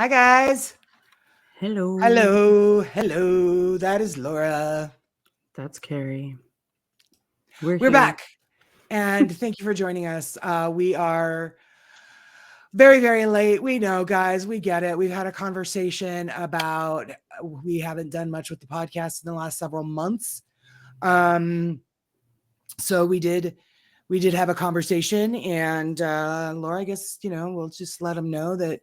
Hi, guys. Hello. Hello. That is Laura. That's Carrie. We're We're here. back. And thank you for joining us. We are very, very late. We know, guys. We get it. We've had a conversation about we haven't done much with the podcast in the last several months. So we did have a conversation, and Laura, I guess, we'll just let them know that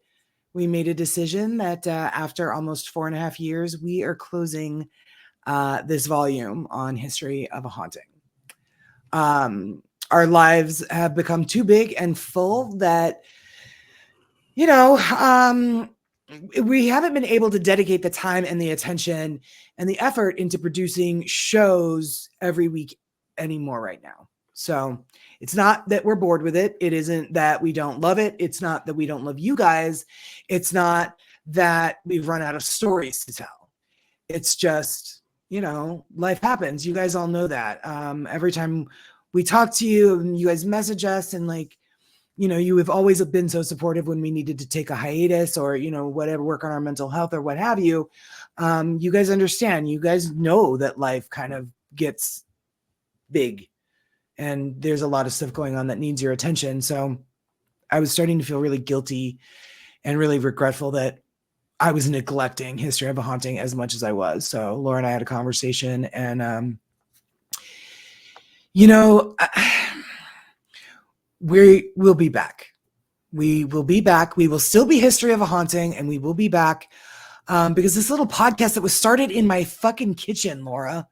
we made a decision that after almost 4.5 years, we are closing this volume on History of a Haunting. Our lives have become too big and full that, we haven't been able to dedicate the time and the attention and the effort into producing shows every week anymore right now. So it's not that we're bored with it. It isn't that we don't love it. It's not that we don't love you guys. It's not that we've run out of stories to tell. It's just, life happens. You guys all know that. Every time we talk to you and you guys message us and you have always been so supportive when we needed to take a hiatus or, whatever, work on our mental health or what have you. You guys understand. You guys know that life kind of gets big and there's a lot of stuff going on that needs your attention. So I was starting to feel really guilty and really regretful that I was neglecting History of a Haunting as much as I was. So Laura and I had a conversation, and we will be back. We will be back. We will still be History of a Haunting, and we will be back because this little podcast that was started in my fucking kitchen, Laura,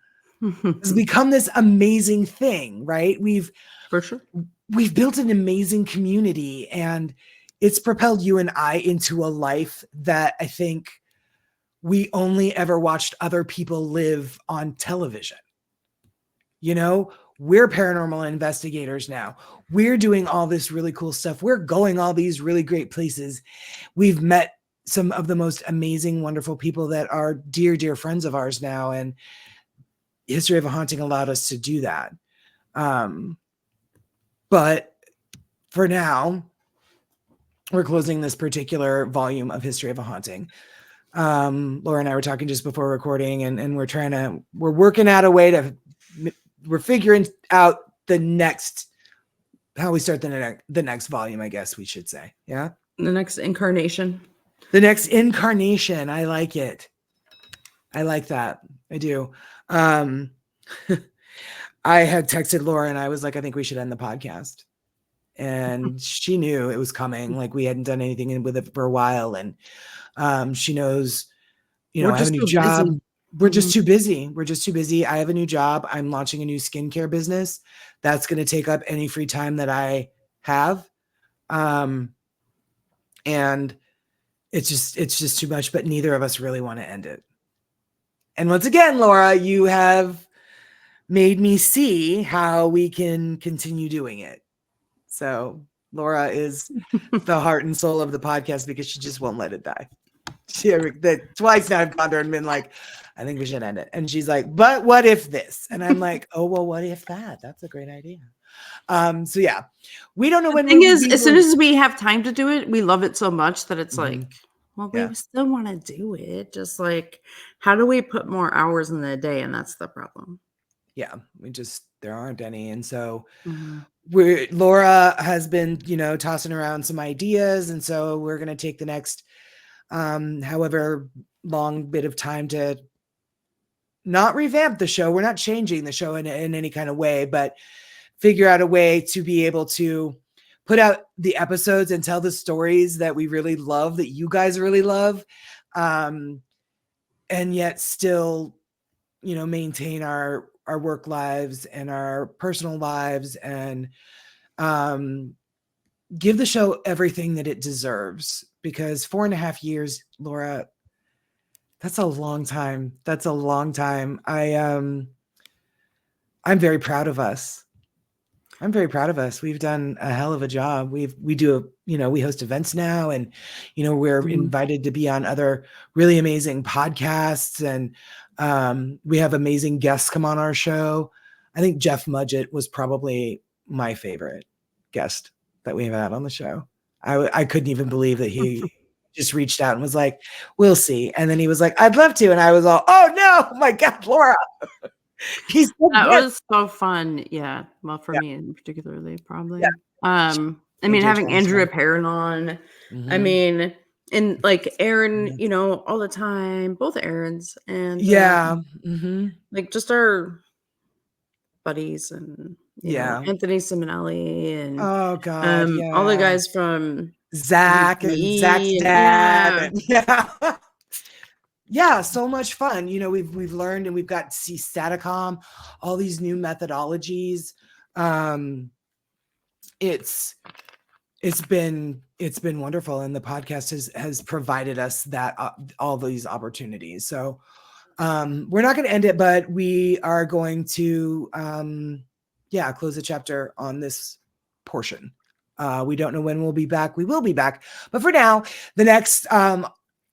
has become this amazing thing, right? For sure. We've built an amazing community, and it's propelled you and I into a life that I think we only ever watched other people live on television. We're paranormal investigators now. We're doing all this really cool stuff. We're going all these really great places. We've met some of the most amazing, wonderful people that are dear, dear friends of ours now. And History of a Haunting allowed us to do that. But for now, we're closing this particular volume of History of a Haunting. Laura and I were talking just before recording, and we're working out a way we're figuring out how we start the next volume, I guess we should say. Yeah. The next incarnation. The next incarnation. I like it. I like that. I do. I had texted Laura and I was like, I think we should end the podcast. And she knew it was coming. Like, we hadn't done anything with it for a while. And she knows, I have a new job. Busy. We're just too busy. We're just too busy. I have a new job. I'm launching a new skincare business. That's going to take up any free time that I have. And it's just too much, but neither of us really want to end it. And once again, Laura, you have made me see how we can continue doing it. So Laura is the heart and soul of the podcast because she just won't let it die. Twice now I've gone to her and been like, I think we should end it. And she's like, but what if this? And I'm like, oh, well, what if that? That's a great idea. So yeah, we don't know when. The thing is, as soon as we have time to do it, we love it so much that it's like, well, we still want to do it. Just like, how do we put more hours in the day? And that's the problem. Yeah, there aren't any. And so Laura has been, tossing around some ideas. And so we're going to take the next however long bit of time to not revamp the show. We're not changing the show in any kind of way, but figure out a way to be able to put out the episodes and tell the stories that we really love, that you guys really love, and yet still, maintain our work lives and our personal lives, and give the show everything that it deserves. Because 4.5 years, Laura, that's a long time. That's a long time. I'm very proud of us. I'm very proud of us. We've done a hell of a job. We host events now, and, we're invited to be on other really amazing podcasts, and we have amazing guests come on our show. I think Jeff Mudgett was probably my favorite guest that we've had on the show. I couldn't even believe that he just reached out and was like, we'll see. And then he was like, I'd love to. And I was all, oh no, my God, Laura. He's so That good. was so fun. Yeah. Well, for Yeah. me in particularly, probably. Yeah. I mean, AJ having Andrea Thompson. Perrin on, I Mhm. mean, and like Aaron, Yeah. you know, all the time, both Aarons, and Yeah. Mhm. like just our buddies, and you know, Yeah. Anthony Simonelli, and Oh God. all the Yeah. guys from Zach and Zach's UPE, and dad. yeah. And yeah. Yeah, so much fun. You know, we've learned and we've got to see Staticom, all these new methodologies. It's been wonderful, and the podcast has provided us that all these opportunities. So we're not going to end it, but we are going to close the chapter on this portion. We don't know when we'll be back. We will be back, but for now, the next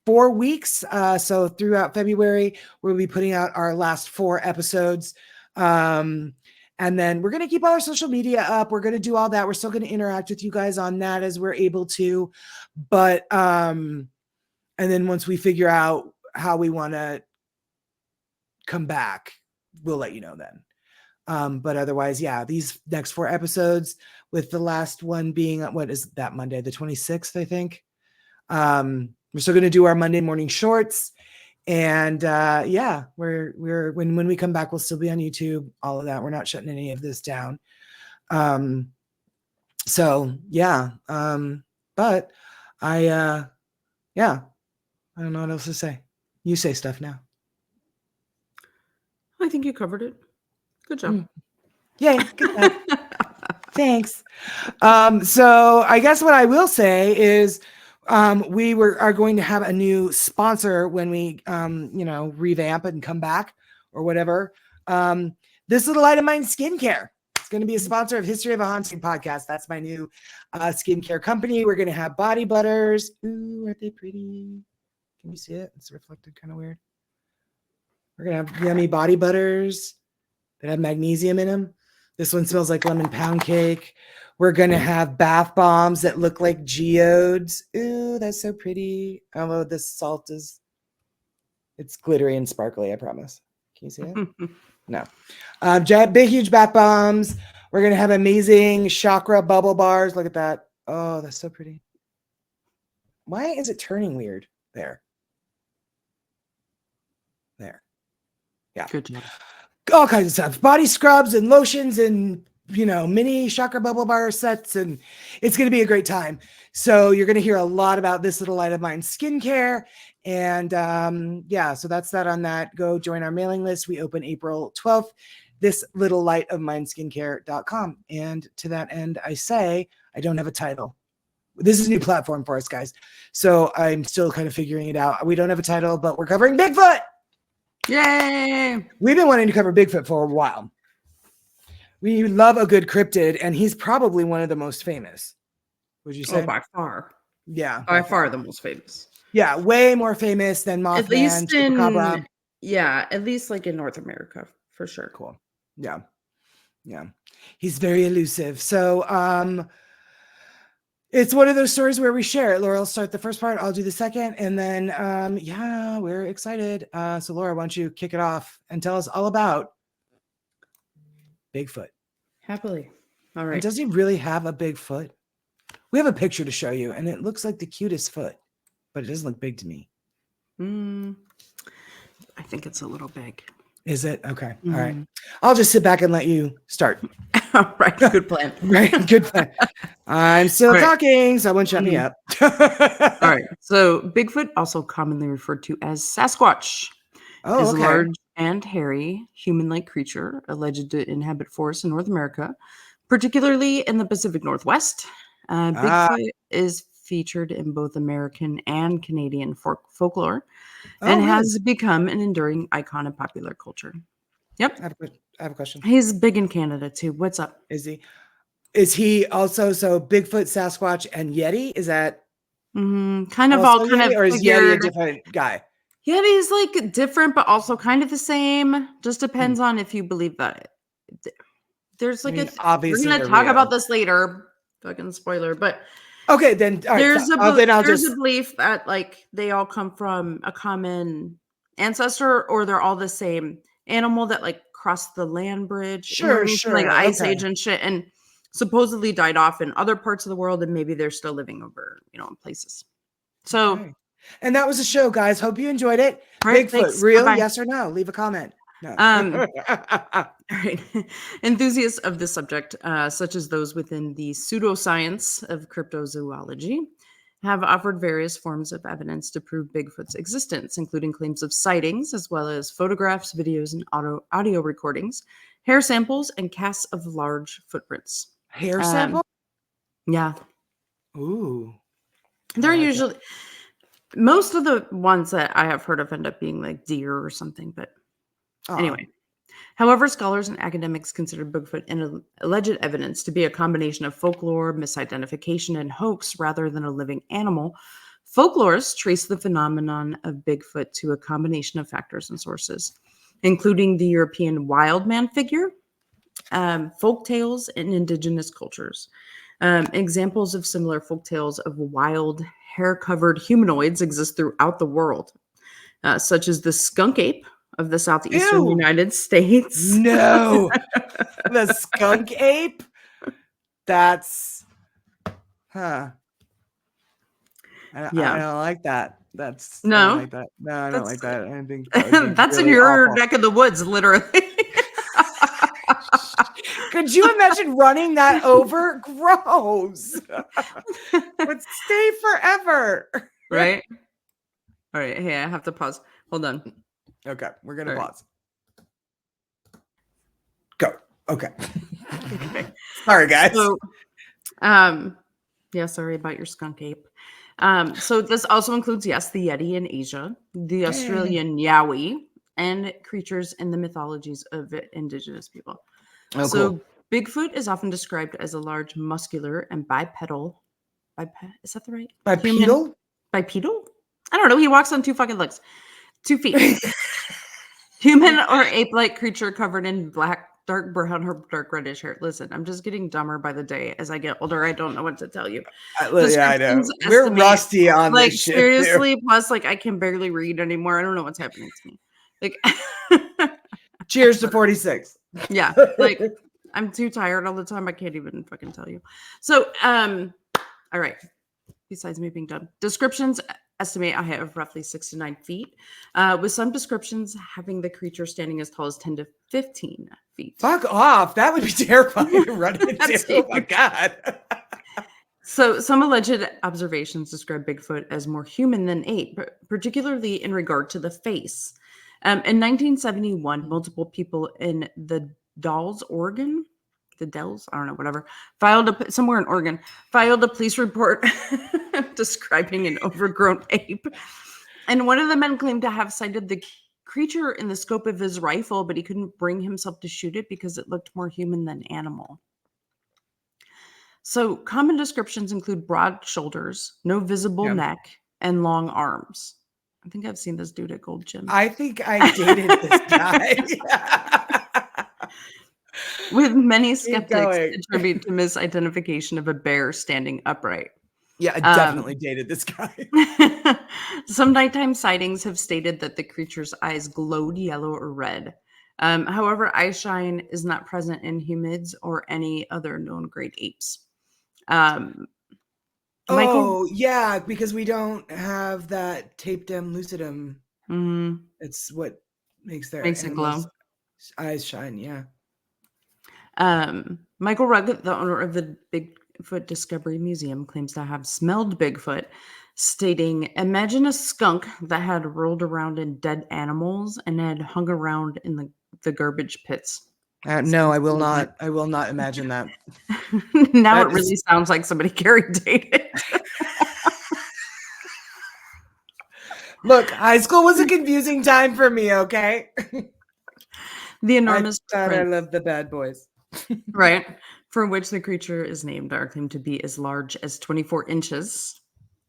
4 weeks, so throughout February, we'll be putting out our last 4 episodes. And then we're going to keep all our social media up. We're going to do all that. We're still going to interact with you guys on that as we're able to. But and then once we figure out how we want to come back, we'll let you know then. But otherwise, yeah, these next 4 episodes, with the last one being, what is that, Monday, the 26th, I think. We're still going to do our Monday morning shorts. And we're when we come back, we'll still be on YouTube, all of that. We're not shutting any of this down. But I don't know what else to say. You say stuff now. I think you covered it. Good job. Yay, good job. Thanks. So I guess what I will say is we are going to have a new sponsor when we revamp and come back or whatever. This Little Light of Mine Skincare. It's going to be a sponsor of History of a Haunting podcast. That's my new skincare company. We're going to have body butters. Ooh, aren't they pretty? Can you see it? It's reflected kind of weird. We're going to have yummy body butters that have magnesium in them. This one smells like lemon pound cake. We're going to have bath bombs that look like geodes. Ooh, that's so pretty. Although this salt it's glittery and sparkly, I promise. Can you see it? No. Big, huge bath bombs. We're going to have amazing chakra bubble bars. Look at that. Oh, that's so pretty. Why is it turning weird? There. Yeah. Good job. All kinds of stuff. Body scrubs and lotions and, mini chakra bubble bar sets. And it's going to be a great time. So you're going to hear a lot about This Little Light of Mine skincare. And so that's that on that. Go join our mailing list. We open April 12th. thislittlelightofmineskincare.com. And to that end, I say, I don't have a title. This is a new platform for us, guys. So I'm still kind of figuring it out. We don't have a title, but we're covering Bigfoot. Yay! We've been wanting to cover Bigfoot for a while. We love a good cryptid, and he's probably one of the most famous. Would you say? Oh, by far. Yeah. By far the most famous. Yeah, way more famous than Mothman, at least Chupacabra. At least like in North America, for sure. Cool. Yeah. He's very elusive. So it's one of those stories where we share it. Laura will start the first part, I'll do the second, and then we're excited. So Laura, why don't you kick it off and tell us all about Bigfoot? Happily. All right. And does he really have a big foot? We have a picture to show you, and it looks like the cutest foot, but it doesn't look big to me. I think it's a little big. Is it? Okay. All right. I'll just sit back and let you start. All right. Good plan. Right. Good plan. I'm still talking, so I won't shut me up. All right. So Bigfoot, also commonly referred to as Sasquatch, is a large and hairy human-like creature alleged to inhabit forests in North America, particularly in the Pacific Northwest. Bigfoot is featured in both American and Canadian folklore and has become an enduring icon of popular culture. Yep. I have a question. He's big in Canada too. What's up? Is he also, so Bigfoot, Sasquatch, and Yeti? Is that kind of all kind Yeti, of, or is Yeti a different guy? Yeti's like different, but also kind of the same. Just depends on if you believe that there's like obviously we're gonna talk about this later. Fucking spoiler, but Okay, then all right, There's a then I'll there's just a belief that like they all come from a common ancestor, or they're all the same animal that like crossed the land bridge. You know what I sure, mean? From, like the sure. ice Okay. age and shit, and supposedly died off in other parts of the world, and maybe they're still living over, you know, in places. So, Okay. And that was the show, guys. Hope you enjoyed it. right, Bigfoot, thanks. real? Bye-bye. Yes or no? Leave a comment. No. Right. Enthusiasts of the subject, such as those within the pseudoscience of cryptozoology, have offered various forms of evidence to prove Bigfoot's existence, including claims of sightings, as well as photographs, videos, and audio recordings, hair samples, and casts of large footprints. Hair Um, sample? yeah, Ooh. I they're like it. usually most of the ones that I have heard of end up being like deer or something. But Aw. anyway. However, scholars and academics consider Bigfoot and alleged evidence to be a combination of folklore, misidentification, and hoax rather than a living animal. Folklorists trace the phenomenon of Bigfoot to a combination of factors and sources, including the European wild man figure, folk tales, and indigenous cultures. Examples of similar folk tales of wild, hair-covered humanoids exist throughout the world, such as the skunk ape of the southeastern Ew. United States. No. The skunk ape? That's huh. I Yeah. don't like that. I don't No, like that. No, I don't that's like that. I think that would be that's in really your awful. neck of the woods, literally. Could you imagine running that over? Gross. Would stay forever. Right? All right. Hey, I have to pause. Hold on. Okay, we're gonna All right. pause. Go. Okay. Okay. Sorry, guys. So, yeah, sorry about your skunk ape. So this also includes, yes, the Yeti in Asia, the Australian Yowie, and creatures in the mythologies of indigenous people. Oh, So cool. Bigfoot is often described as a large, muscular, and bipedal. Is that the right? Human Bipedal? bipedal? I don't know. He walks on two fucking legs, 2 feet. Human or ape-like creature covered in black, dark brown, or dark reddish hair. Listen, I'm just getting dumber by the day as I get older. I don't know what to tell you. Yeah, I know. Descriptions We're estimate, rusty on like, this shit too. seriously, plus, like, I can barely read anymore. I don't know what's happening to me. Like, Cheers to 46. yeah, like, I'm too tired all the time. I can't even fucking tell you. So, all right. Besides me being dumb, descriptions estimate I have roughly 6 to 9 feet, with some descriptions having the creature standing as tall as 10 to 15 feet. Fuck off. That would be terrifying to run into. Oh my God. So some alleged observations describe Bigfoot as more human than ape, particularly in regard to the face. In 1971, multiple people in the Dalles, Oregon, I don't know, whatever, somewhere in Oregon, filed a police report describing an overgrown ape. And one of the men claimed to have sighted the creature in the scope of his rifle, but he couldn't bring himself to shoot it because it looked more human than animal. So common descriptions include broad shoulders, no visible neck, and long arms. I think I've seen this dude at Gold Gym. I think I dated this guy. With many skeptics attribute to misidentification of a bear standing upright. Yeah, I definitely dated this guy. Some nighttime sightings have stated that the creature's eyes glowed yellow or red. However, eye shine is not present in humans or any other known great apes. Michael, yeah, because we don't have that tapetum lucidum. It's what makes their it glow. Eyes shine. Yeah. Michael Rugg, the owner of the Bigfoot Discovery Museum, claims to have smelled Bigfoot, stating, "Imagine a skunk that had rolled around in dead animals and had hung around in the garbage pits." No, I will not. I will not imagine that. Now it really sounds like somebody Carrie dated. Look, high school was a confusing time for me, okay? The enormous I love the bad boys. Right, for which the creature is named, are claimed to be as large as 24 inches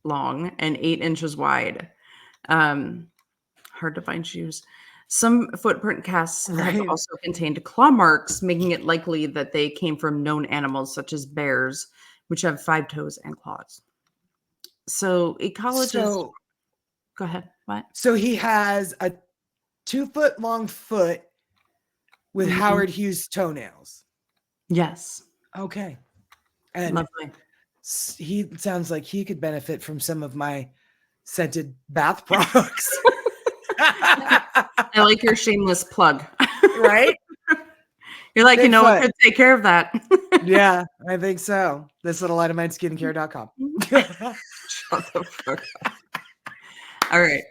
long and 8 inches wide. Hard to find shoes. Some footprint casts have also contained claw marks, making it likely that they came from known animals such as bears, which have 5 toes and claws. So ecologists. So Go ahead. What? So he has a 2-foot long foot with Howard Hughes toenails. Yes. Okay. And lovely. He sounds like he could benefit from some of my scented bath products. I like your shameless plug. Right? You're like, Bigfoot. What could take care of that? Yeah, I think so. This little light of mine skincare.com. Shut the fuck up. All right.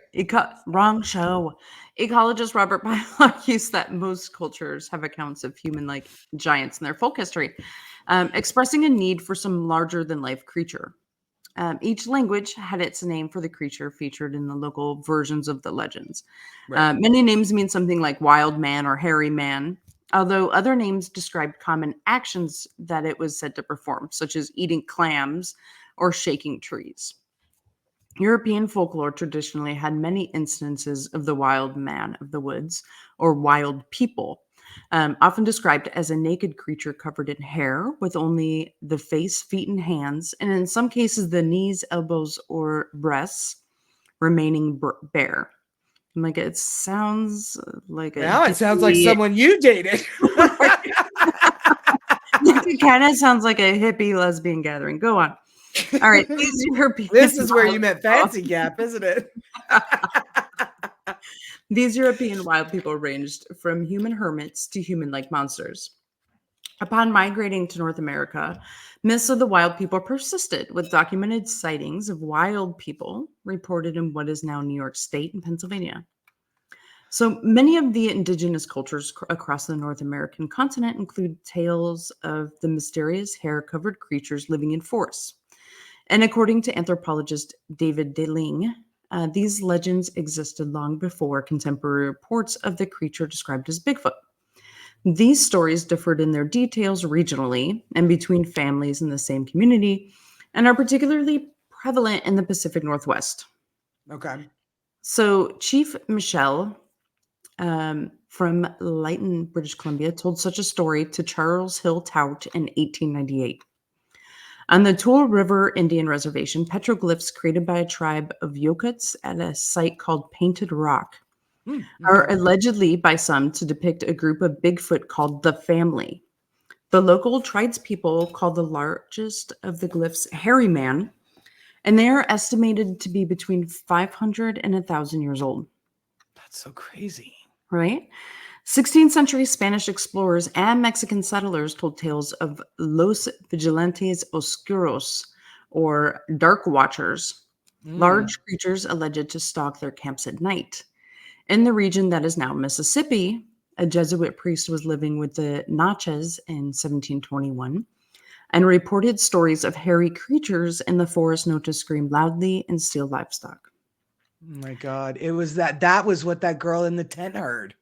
Wrong show. Ecologist Robert Bylock argues that most cultures have accounts of human-like giants in their folk history, expressing a need for some larger-than-life creature. Each language had its name for the creature featured in the local versions of the legends. Right. Many names mean something like wild man or hairy man, although other names described common actions that it was said to perform, such as eating clams or shaking trees. European folklore traditionally had many instances of the wild man of the woods, or wild people, often described as a naked creature covered in hair with only the face, feet, and hands, and in some cases the knees, elbows, or breasts remaining bare. Like it sounds like it sounds like someone you dated. It kind of sounds like a hippie lesbian gathering. Go on. All right. This is where you met Fancy Gap, isn't it? These European wild people ranged from human hermits to human-like monsters. Upon migrating to North America, myths of the wild people persisted, with documented sightings of wild people reported in what is now New York State and Pennsylvania. So many of the indigenous cultures across the North American continent include tales of the mysterious hair-covered creatures living in forests. And according to anthropologist David DeLing, these legends existed long before contemporary reports of the creature described as Bigfoot. These stories differed in their details regionally and between families in the same community, and are particularly prevalent in the Pacific Northwest. Okay. So Chief Michelle from Lytton, British Columbia, told such a story to Charles Hill Tout in 1898. On the Tool River Indian Reservation, petroglyphs created by a tribe of Yokuts at a site called Painted Rock are allegedly by some to depict a group of Bigfoot called the Family. The local tribespeople call the largest of the glyphs Hairy Man, and they are estimated to be between 500 and 1,000 years old. That's so crazy. Right? 16th century Spanish explorers and Mexican settlers told tales of Los Vigilantes Oscuros, or dark watchers, large creatures alleged to stalk their camps at night. In the region that is now Mississippi, a Jesuit priest was living with the Natchez in 1721 and reported stories of hairy creatures in the forest known to scream loudly and steal livestock. Oh my God. It was that was what that girl in the tent heard.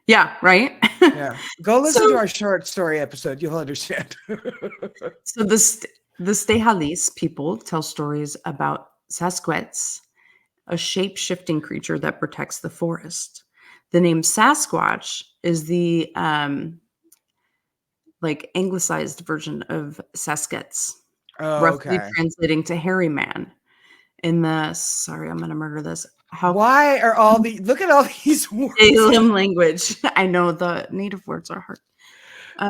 Yeah, right? Yeah. Go listen to our short story episode. You'll understand. So the Stejalis people tell stories about Sasquatch, a shape-shifting creature that protects the forest. The name Sasquatch is the anglicized version of Saskets, roughly translating to hairy man. In the I'm going to murder this. Why are all the look at all these words? Salem language. I know the native words are hard.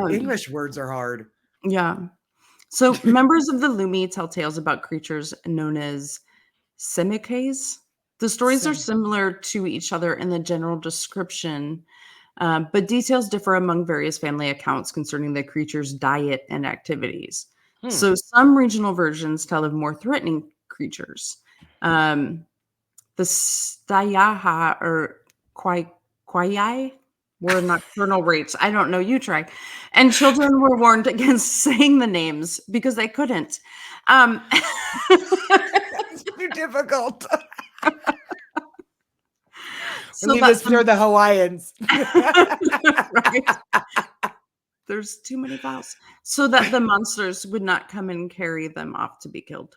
English words are hard. Yeah. So members of the Lumi tell tales about creatures known as Semikes. The stories are similar to each other in the general description, but details differ among various family accounts concerning the creature's diet and activities. So some regional versions tell of more threatening creatures. The Stayaha or Kwai were nocturnal rapes. I don't know. You try. And children were warned against saying the names because they couldn't. It's too difficult. So leave this for the Hawaiians. Right. There's too many vowels. So that the monsters would not come and carry them off to be killed.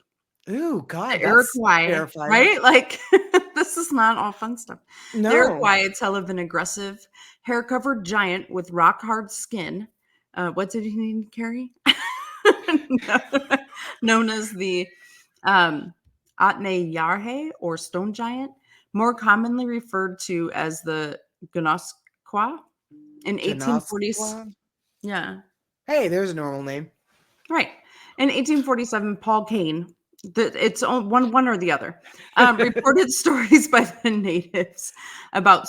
Ooh, God, the Iroquois, right? Like, this is not all fun stuff. No. The Iroquois tell of an aggressive, hair-covered giant with rock-hard skin. What did he need to carry? Known as the Atneyarhe, or stone giant, more commonly referred to as the Gnoskwa. In 1840s, Janoskwa? yeah, Hey, there's a normal name. right. In 1847, Paul Kane, it's one or the other, reported stories by the natives about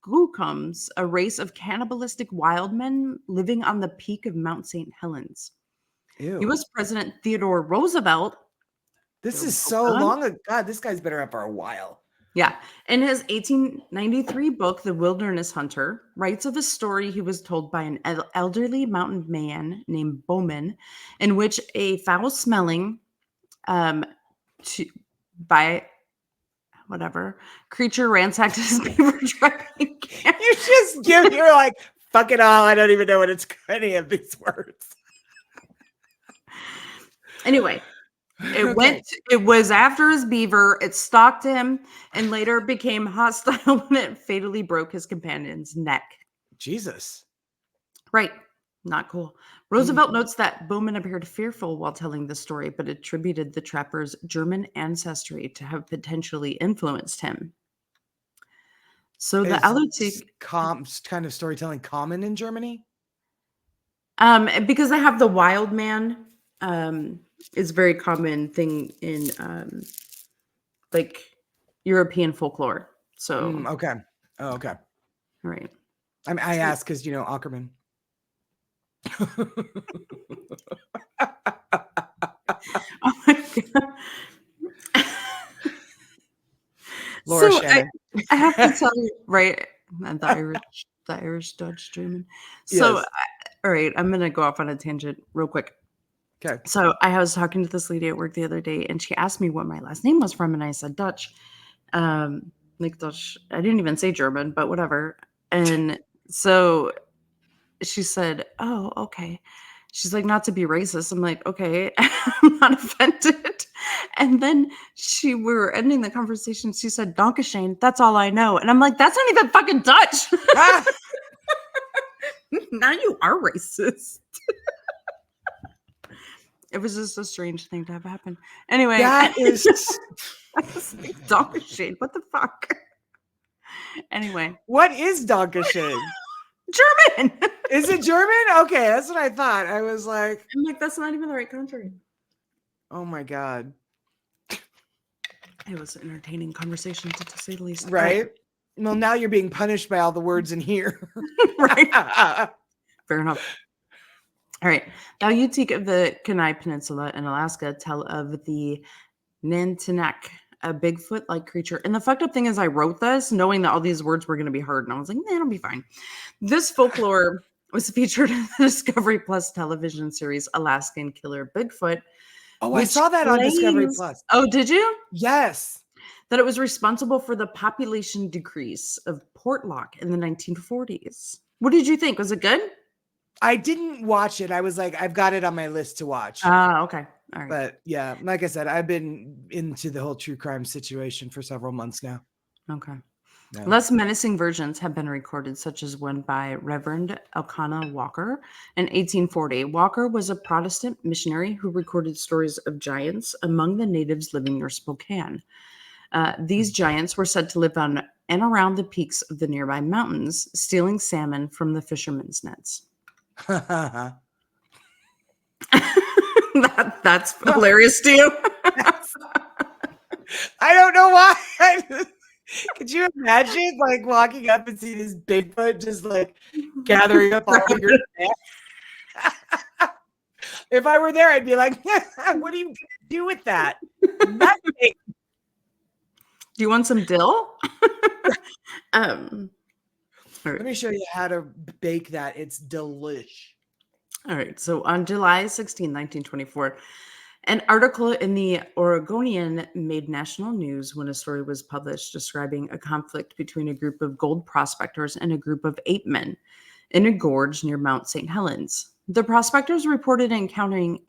Skookums, a race of cannibalistic wild men living on the peak of Mount St. Helens. Ew. U.S. President Theodore Roosevelt, This there we is go, so bud. long ago. God, this guy's been around for a while. Yeah. In his 1893 book, The Wilderness Hunter, writes of a story he was told by an elderly mountain man named Bowman, in which a foul smelling um, to, by whatever creature ransacked his beaver trapping camp. You just you're like, fuck it all. I don't even know what it's any of these words. Anyway, it was after his beaver, it stalked him, and later became hostile when it fatally broke his companion's neck. Jesus. Right. Not cool. Roosevelt notes that Bowman appeared fearful while telling the story, but attributed the trapper's German ancestry to have potentially influenced him. So the Is Alutiiq, kind of storytelling common in Germany? because they have the wild man, is a very common thing in like European folklore. So Okay. Oh, okay. right. I asked because, Ackerman. Oh my god. Laura So Shannon. I have to tell you, right? And the Irish Dutch German. So Yes. all right, I'm gonna go off on a tangent real quick. Okay. So I was talking to this lady at work the other day, and she asked me what my last name was from, and I said Dutch, like Dutch. I didn't even say German, but whatever. And so she said, "Oh, okay." She's like, "Not to be racist." I'm like, "Okay, I'm not offended." And then we were ending the conversation. She said, "Dankeschön, that's all I know." And I'm like, "That's not even fucking Dutch." Ah, Now you are racist. It was just a strange thing to have happen. Anyway, that is. Dankeschön, what the fuck? Anyway, What is Dankeschön? German. Is it German? Okay, that's what I thought. I was like, I'm like, that's not even the right country. oh my God. It was an entertaining conversation, to say the least. Right? Well, now you're being punished by all the words in here. Right. Fair enough. All right. Now, Alutiiq of the Kenai Peninsula in Alaska tell of the Nantinak, a Bigfoot-like creature. And the fucked up thing is I wrote this knowing that all these words were going to be hard. And I was like, it'll be fine. This folklore was featured in the Discovery Plus television series Alaskan Killer Bigfoot. Oh, I saw that on Discovery Plus. Oh, did you? Yes. That it was responsible for the population decrease of Portlock in the 1940s. What did you think? Was it good? I didn't watch it. I was like, I've got it on my list to watch. Okay. All right. But yeah, like I said, I've been into the whole true crime situation for several months now. Okay. No. Less menacing versions have been recorded, such as one by Reverend Elkanah Walker in 1840. Walker was a Protestant missionary who recorded stories of giants among the natives living near Spokane. These giants were said to live on and around the peaks of the nearby mountains, stealing salmon from the fishermen's nets. That's hilarious to you. I don't know why. Could you imagine like walking up and see this Bigfoot just like gathering up all of your If I were there, I'd be like, what are you gonna do with that? Nothing. Do you want some dill? Let me show you how to bake that. It's delish. All right. So on July 16, 1924, an article in the Oregonian made national news when a story was published describing a conflict between a group of gold prospectors and a group of ape men in a gorge near Mount St. Helens. The prospectors reported encountering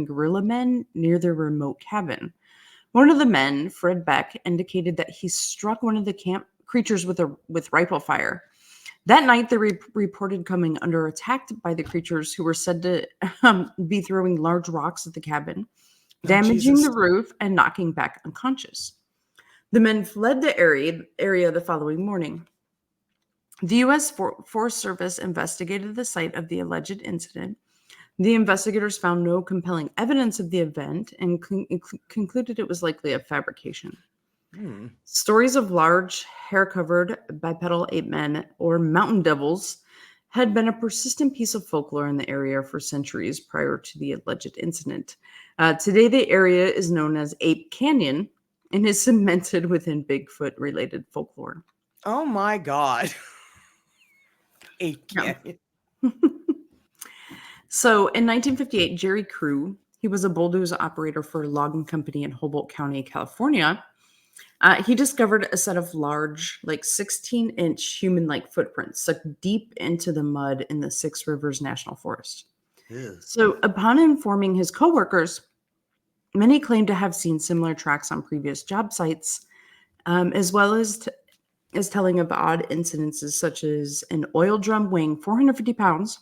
guerrilla men near their remote cabin. One of the men, Fred Beck, indicated that he struck one of the camp creatures with rifle fire. That night, they reported coming under attack by the creatures who were said to be throwing large rocks at the cabin. damaging the roof and knocking back unconscious. The men fled the area the following morning. The U.S. Forest Service investigated the site of the alleged incident. The investigators found no compelling evidence of the event and concluded it was likely a fabrication. Stories of large, hair-covered, bipedal ape men, or mountain devils, had been a persistent piece of folklore in the area for centuries prior to the alleged incident. Today, the area is known as Ape Canyon and is cemented within Bigfoot-related folklore. Oh my God. Ape Canyon. So in 1958, Jerry Crew, he was a bulldozer operator for a logging company in Humboldt County, California. He discovered a set of large, 16-inch human-like footprints sucked deep into the mud in the Six Rivers National Forest. Ew. So upon informing his coworkers, many claimed to have seen similar tracks on previous job sites, as well as telling of odd incidences such as an oil drum weighing 450 pounds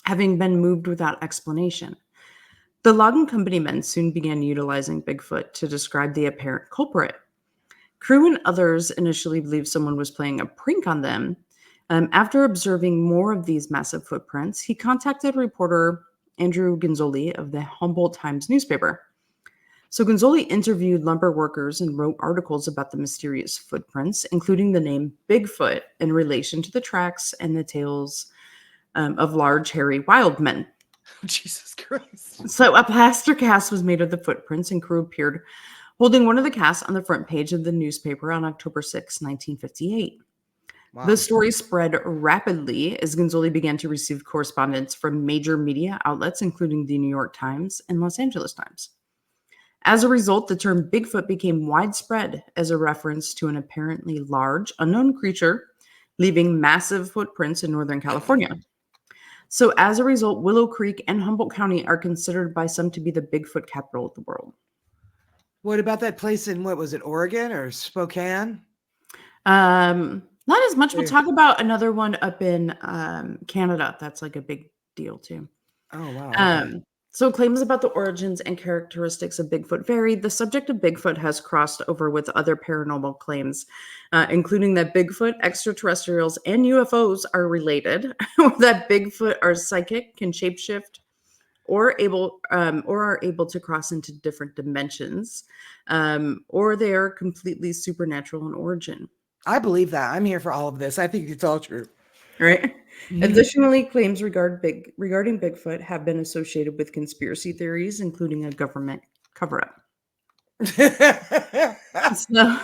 having been moved without explanation. The logging company men soon began utilizing Bigfoot to describe the apparent culprit. Crew and others initially believed someone was playing a prank on them. After observing more of these massive footprints, he contacted reporter Andrew Gonzoli of the Humboldt Times newspaper. So Gonzoli interviewed lumber workers and wrote articles about the mysterious footprints, including the name Bigfoot in relation to the tracks and the tales of large, hairy, wild men. Jesus Christ. So a plaster cast was made of the footprints, and Crew appeared holding one of the casts on the front page of the newspaper on October 6, 1958. Wow. The story spread rapidly as Gonzoli began to receive correspondence from major media outlets, including the New York Times and Los Angeles Times. As a result, the term Bigfoot became widespread as a reference to an apparently large, unknown creature leaving massive footprints in Northern California. So as a result, Willow Creek and Humboldt County are considered by some to be the Bigfoot capital of the world. What about that place in, what was it, Oregon or Spokane? Not as much. We'll talk about another one up in Canada. That's like a big deal too. Oh, wow. Okay. So claims about the origins and characteristics of Bigfoot vary. The subject of Bigfoot has crossed over with other paranormal claims, including that Bigfoot, extraterrestrials, and UFOs are related, that Bigfoot are psychic, can shapeshift, or are able to cross into different dimensions, or they are completely supernatural in origin. I believe that. I'm here for all of this. I think it's all true. Right. Mm-hmm. Additionally, claims regarding Bigfoot have been associated with conspiracy theories, including a government cover-up. So,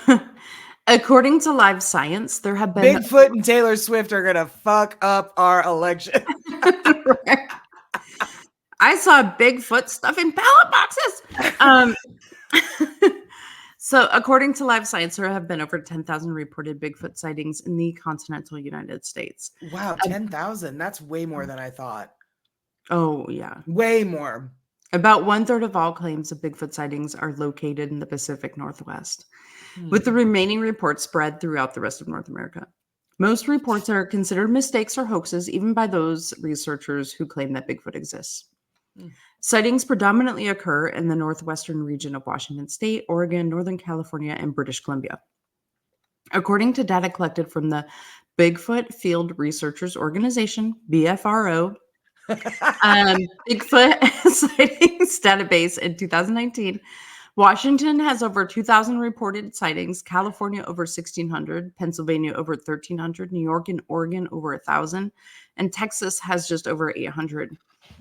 according to Live Science, there have been Bigfoot and Taylor Swift are gonna fuck up our election. Right. I saw Bigfoot stuff in ballot boxes. So, according to Live Science, there have been over 10,000 reported Bigfoot sightings in the continental United States. Wow, 10,000. That's way more than I thought. Oh, yeah. Way more. About 1/3 of all claims of Bigfoot sightings are located in the Pacific Northwest, with the remaining reports spread throughout the rest of North America. Most reports are considered mistakes or hoaxes, even by those researchers who claim that Bigfoot exists. Sightings predominantly occur in the northwestern region of Washington State, Oregon, Northern California, and British Columbia. According to data collected from the Bigfoot Field Researchers Organization, BFRO, Bigfoot sightings database in 2019, Washington has over 2,000 reported sightings, California over 1,600, Pennsylvania over 1,300, New York and Oregon over 1,000, and Texas has just over 800.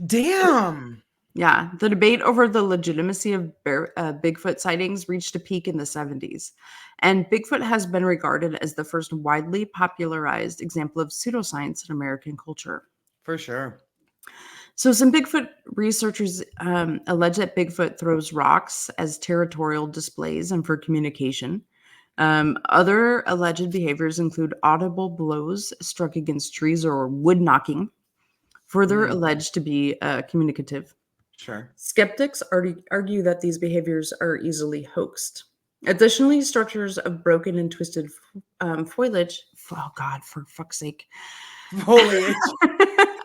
Damn. Yeah, the debate over the legitimacy of Bigfoot sightings reached a peak in the 70s, and Bigfoot has been regarded as the first widely popularized example of pseudoscience in American culture. For sure. So some Bigfoot researchers allege that Bigfoot throws rocks as territorial displays and for communication. Other alleged behaviors include audible blows struck against trees or wood knocking, further alleged to be communicative. Sure. Skeptics argue that these behaviors are easily hoaxed. Additionally, structures of broken and twisted foliage. Oh God, for fuck's sake. Foliage.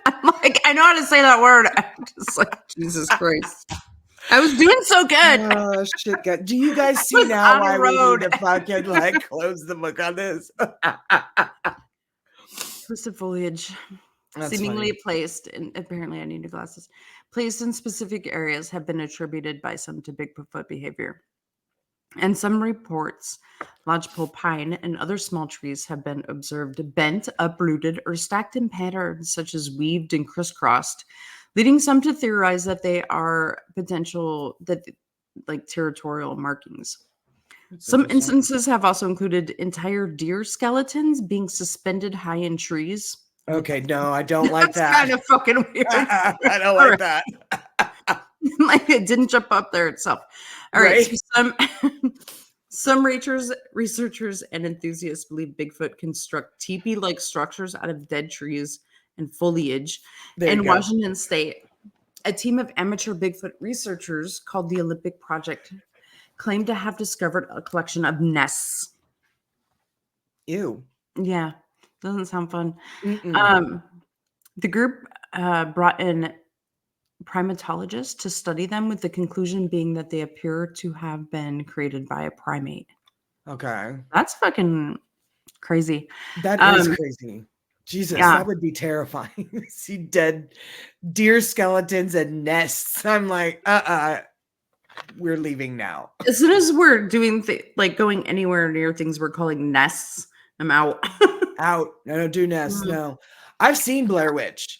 I'm like, I know how to say that word. I'm just like, Jesus Christ. I was doing so good. Oh shit! God. Do you guys see was now on a why we need road. to fucking like close the book on this? Twisted foliage, That's seemingly funny. placed in, apparently I need new glasses, placed in specific areas have been attributed by some to Bigfoot behavior. And some reports, lodgepole pine and other small trees have been observed bent, uprooted, or stacked in patterns such as weaved and crisscrossed, leading some to theorize that they are potential that like territorial markings. That's Some interesting. instances have also included entire deer skeletons being suspended high in trees. Okay, no, I don't like That's that. kind of fucking weird. I don't All like right. that. Like it didn't jump up there itself. All right. Right? So some researchers and enthusiasts believe Bigfoot construct teepee-like structures out of dead trees and foliage. There you In go. Washington State, a team of amateur Bigfoot researchers called the Olympic Project claimed to have discovered a collection of nests. Ew. Yeah, doesn't sound fun. Mm-mm. The group brought in primatologists to study them, with the conclusion being that they appear to have been created by a primate. Okay. That's fucking crazy. That is crazy. Jesus, Yeah. that would be terrifying. See dead deer skeletons and nests. I'm like, we're leaving now. As soon as we're doing like going anywhere near things we're calling nests, I'm out. Out. No, don't do nests. No. I've seen Blair Witch.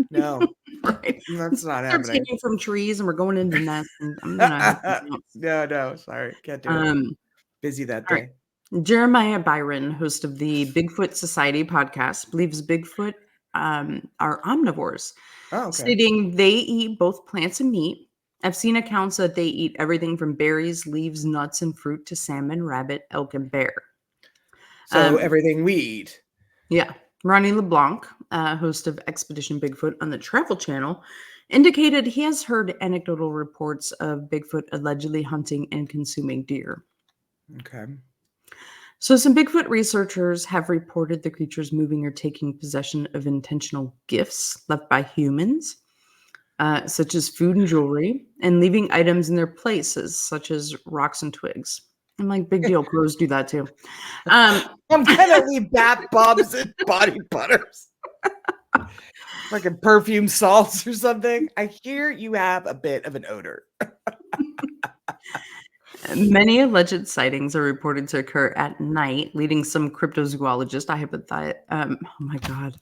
No. Right. That's not Starts happening. hanging from trees and we're going into nests. And I'm gonna No, sorry. Can't do it. Busy that all day. right. Jeremiah Byron, host of the Bigfoot Society podcast, believes Bigfoot are omnivores, Oh, okay. stating they eat both plants and meat. I've seen accounts that they eat everything from berries, leaves, nuts, and fruit to salmon, rabbit, elk, and bear. So everything we eat. Yeah. Ronnie LeBlanc, host of Expedition Bigfoot on the Travel Channel, indicated he has heard anecdotal reports of Bigfoot allegedly hunting and consuming deer. Okay. So some Bigfoot researchers have reported the creatures moving or taking possession of intentional gifts left by humans, such as food and jewelry, and leaving items in their places, such as rocks and twigs. I'm like, big deal. Crows do that too. I'm gonna leave bath bombs and body butters. Fucking perfume salts or something. I hear you have a bit of an odor. Many alleged sightings are reported to occur at night, leading some cryptozoologists. I haven't thought, oh my God.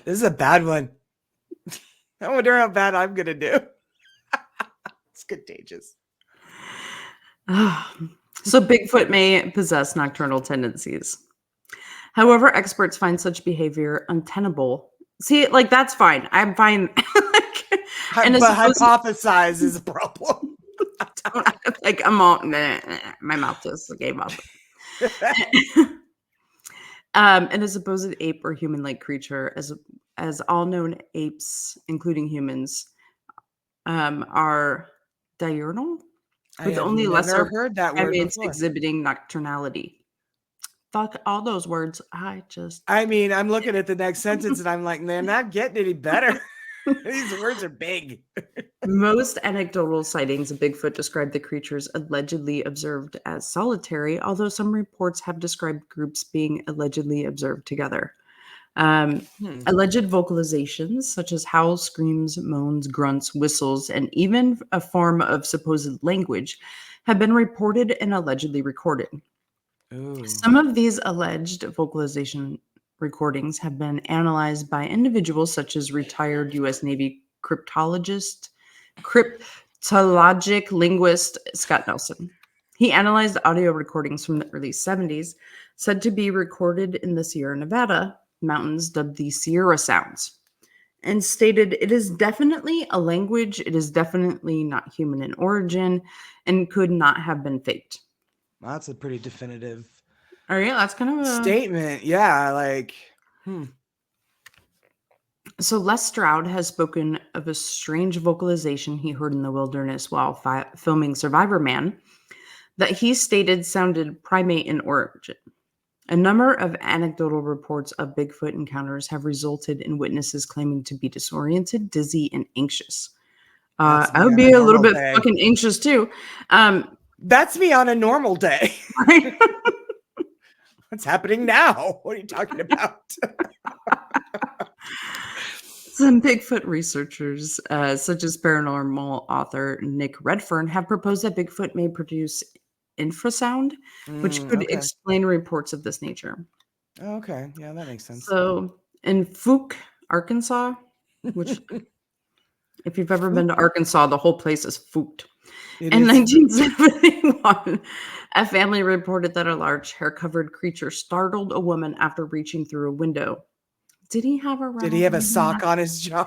This is a bad one. I wonder how bad I'm gonna do. It's contagious. So Bigfoot may possess nocturnal tendencies. However, experts find such behavior untenable. See, like that's fine. I'm fine. But hypothesize is a problem. Like I'm all my mouth just gave up. And a supposed ape or human-like creature, as all known apes, including humans, are diurnal, with only lesser heard that word primates before. exhibiting nocturnality. Fuck all those words. I mean, I'm looking at the next sentence and I'm like, they're not getting any better. These words are big. Most anecdotal sightings of Bigfoot describe the creatures allegedly observed as solitary, although some reports have described groups being allegedly observed together. Alleged vocalizations, such as howls, screams, moans, grunts, whistles, and even a form of supposed language, have been reported and allegedly recorded. Ooh. Some of these alleged vocalization recordings have been analyzed by individuals such as retired U.S. Navy cryptologic linguist Scott Nelson. He analyzed audio recordings from the early 70s, said to be recorded in the Sierra Nevada mountains dubbed the Sierra Sounds, and stated it is definitely a language, it is definitely not human in origin, and could not have been faked. That's a pretty definitive that's kind of a statement. Yeah, like, So Les Stroud has spoken of a strange vocalization he heard in the wilderness while filming Survivor Man that he stated sounded primate in origin. A number of anecdotal reports of Bigfoot encounters have resulted in witnesses claiming to be disoriented, dizzy, and anxious. That's I me would on a be a little normal bit day. fucking anxious too. That's me on a normal day. Right? What's happening now? What are you talking about? Some Bigfoot researchers, such as paranormal author Nick Redfern, have proposed that Bigfoot may produce infrasound, which could Okay. explain reports of this nature. Okay. Yeah, that makes sense. So, in Fuke, Arkansas, which, if you've ever been to Arkansas, the whole place is fooked. In 1971, a family reported that a large hair-covered creature startled a woman after reaching through a window. Did he have a sock on his jaw?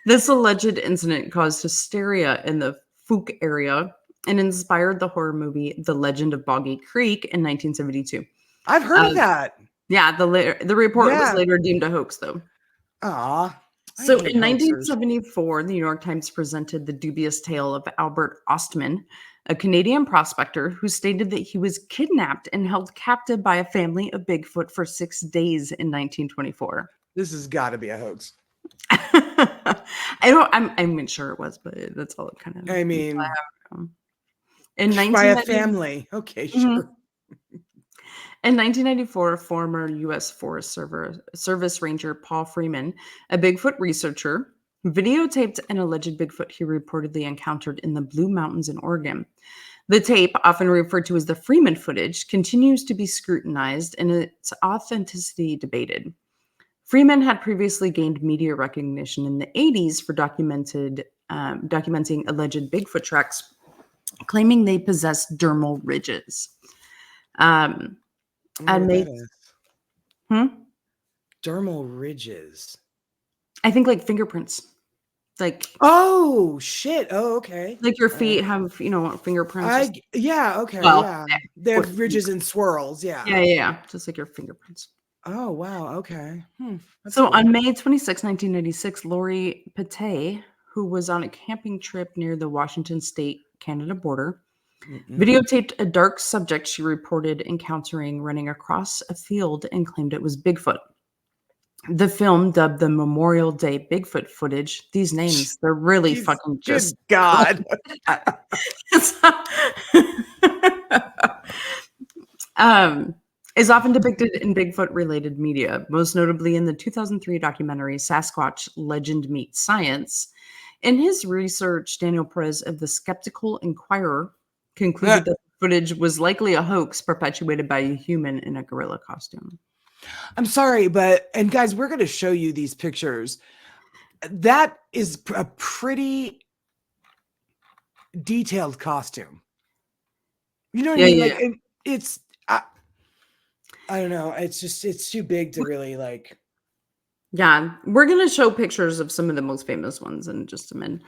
This alleged incident caused hysteria in the Fuke area and inspired the horror movie The Legend of Boggy Creek in 1972. I've heard of that. Yeah, the report was later deemed a hoax, though. Aw. So in 1974, the New York Times presented the dubious tale of Albert Ostman, a Canadian prospector who stated that he was kidnapped and held captive by a family of Bigfoot for 6 days in 1924. This has got to be a hoax. I'm sure it was, but that's all it kind of. I mean, in by a family. Okay, sure. In 1994, former U.S. Forest Service Ranger Paul Freeman, a Bigfoot researcher, videotaped an alleged Bigfoot he reportedly encountered in the Blue Mountains in Oregon. The tape, often referred to as the Freeman footage, continues to be scrutinized and its authenticity debated. Freeman had previously gained media recognition in the 80s for documenting alleged Bigfoot tracks, claiming they possess dermal ridges. Dermal ridges. I think like fingerprints. Like, oh shit. Oh, okay. Like your feet have, fingerprints. Okay. Well, they have ridges and swirls. Yeah. Just like your fingerprints. Oh, wow. Okay. So cool. On May 26, 1996, Lori Pate, who was on a camping trip near the Washington State-Canada border, videotaped a dark subject she reported encountering running across a field and claimed it was Bigfoot. The film, dubbed the Memorial Day Bigfoot footage, these names, they're really fucking just... Good God. Is often depicted in Bigfoot-related media, most notably in the 2003 documentary Sasquatch Legend Meets Science. In his research, Daniel Perez of the Skeptical Inquirer concluded that the footage was likely a hoax perpetuated by a human in a gorilla costume. I'm sorry, and guys, we're going to show you these pictures. That is a pretty detailed costume. You know what I mean? Like, it's, I don't know. It's too big to really like. Yeah, we're going to show pictures of some of the most famous ones in just a minute.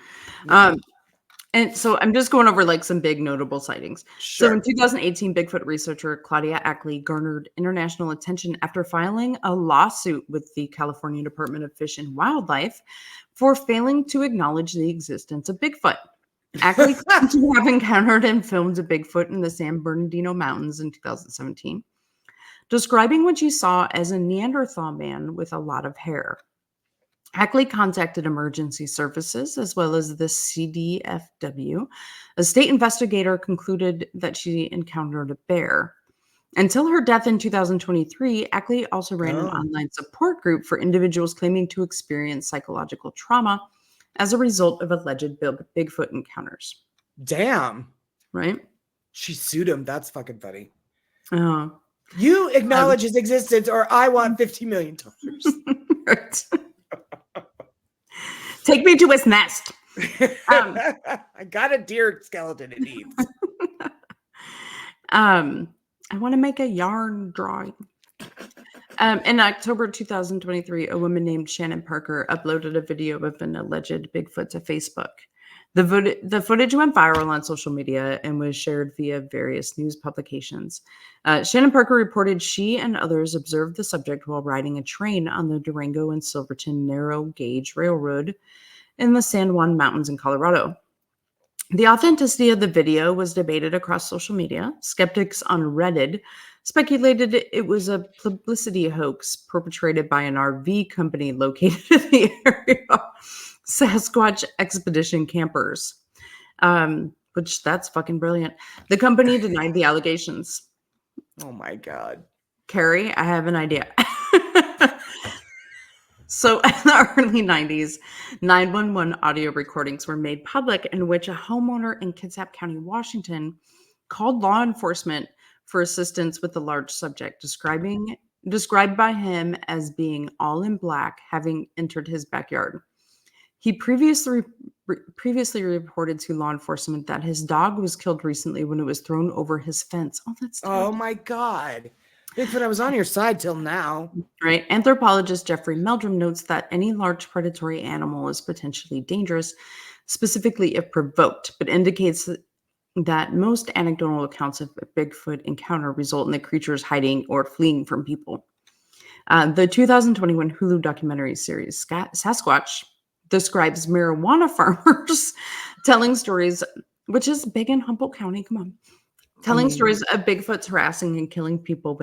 And so I'm just going over like some big notable sightings. Sure. So in 2018, Bigfoot researcher Claudia Ackley garnered international attention after filing a lawsuit with the California Department of Fish and Wildlife for failing to acknowledge the existence of Bigfoot. Ackley claimed to have encountered and filmed a Bigfoot in the San Bernardino Mountains in 2017, describing what she saw as a Neanderthal man with a lot of hair. Ackley contacted emergency services as well as the CDFW. A state investigator concluded that she encountered a bear. Until her death in 2023, Ackley also ran an online support group for individuals claiming to experience psychological trauma as a result of alleged Bigfoot encounters. Damn. Right? She sued him. That's fucking funny. Uh-huh. You acknowledge his existence or I want $50 million. Right. Take me to his nest. I got a deer skeleton it needs. I want to make a yarn drawing. In October 2023, a woman named Shannon Parker uploaded a video of an alleged Bigfoot to Facebook. The footage went viral on social media and was shared via various news publications. Shannon Parker reported she and others observed the subject while riding a train on the Durango and Silverton Narrow Gauge Railroad in the San Juan Mountains in Colorado. The authenticity of the video was debated across social media. Skeptics on Reddit speculated it was a publicity hoax perpetrated by an RV company located in the area, Sasquatch Expedition Campers, which that's fucking brilliant. The company denied the allegations. Oh my God. Carrie, I have an idea. So in the early 90s, 911 audio recordings were made public in which a homeowner in Kitsap County, Washington, called law enforcement for assistance with the large subject, described by him as being all in black, having entered his backyard. He previously reported to law enforcement that his dog was killed recently when it was thrown over his fence. Oh, that's terrible. Oh my God. Bigfoot, I was on your side till now. Right. Anthropologist Jeffrey Meldrum notes that any large predatory animal is potentially dangerous, specifically if provoked, but indicates that most anecdotal accounts of a Bigfoot encounter result in the creatures hiding or fleeing from people. The 2021 Hulu documentary series Sasquatch describes marijuana farmers telling stories, which is big in Humboldt County. Come on. Telling stories of Bigfoot's harassing and killing people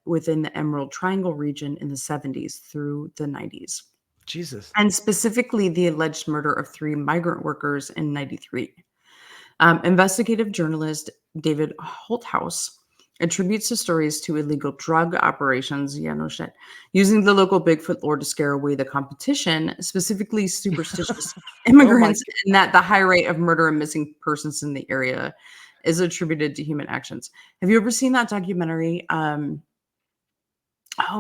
within the Emerald Triangle region in the 70s through the 90s. Jesus. And specifically the alleged murder of 3 migrant workers in 93. Investigative journalist David Holthouse attributes the stories to illegal drug operations, using the local Bigfoot lore to scare away the competition, specifically superstitious immigrants, and that the high rate of murder and missing persons in the area is attributed to human actions. Have you ever seen that documentary?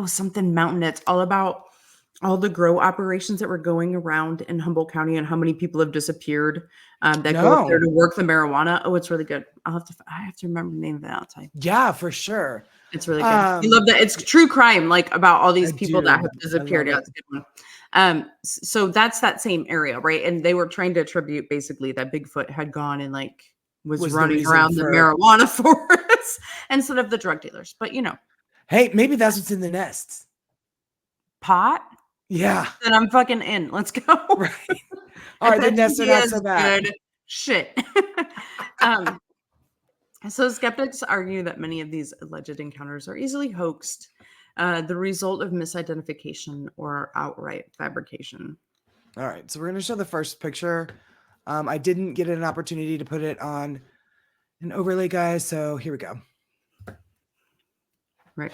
Something Mountain. It's all about all the grow operations that were going around in Humboldt County and how many people have disappeared that go up there to work the marijuana. Oh, it's really good. I have to remember the name of that. I'll tell you. Yeah, for sure. It's really good. I love that. It's true crime, like about all these people that have disappeared. Yeah, it's a good one. So that's that same area, right? And they were trying to attribute basically that Bigfoot had gone and like was running around the marijuana forest instead of the drug dealers. But hey, maybe that's what's in the nests. Pot? Yeah. Then I'm fucking in. Let's go. Right. All right, the nests are not so bad. Good shit. So skeptics argue that many of these alleged encounters are easily hoaxed, the result of misidentification or outright fabrication. All right, so we're going to show the first picture. I didn't get an opportunity to put it on an overlay, guys, so here we go. Right.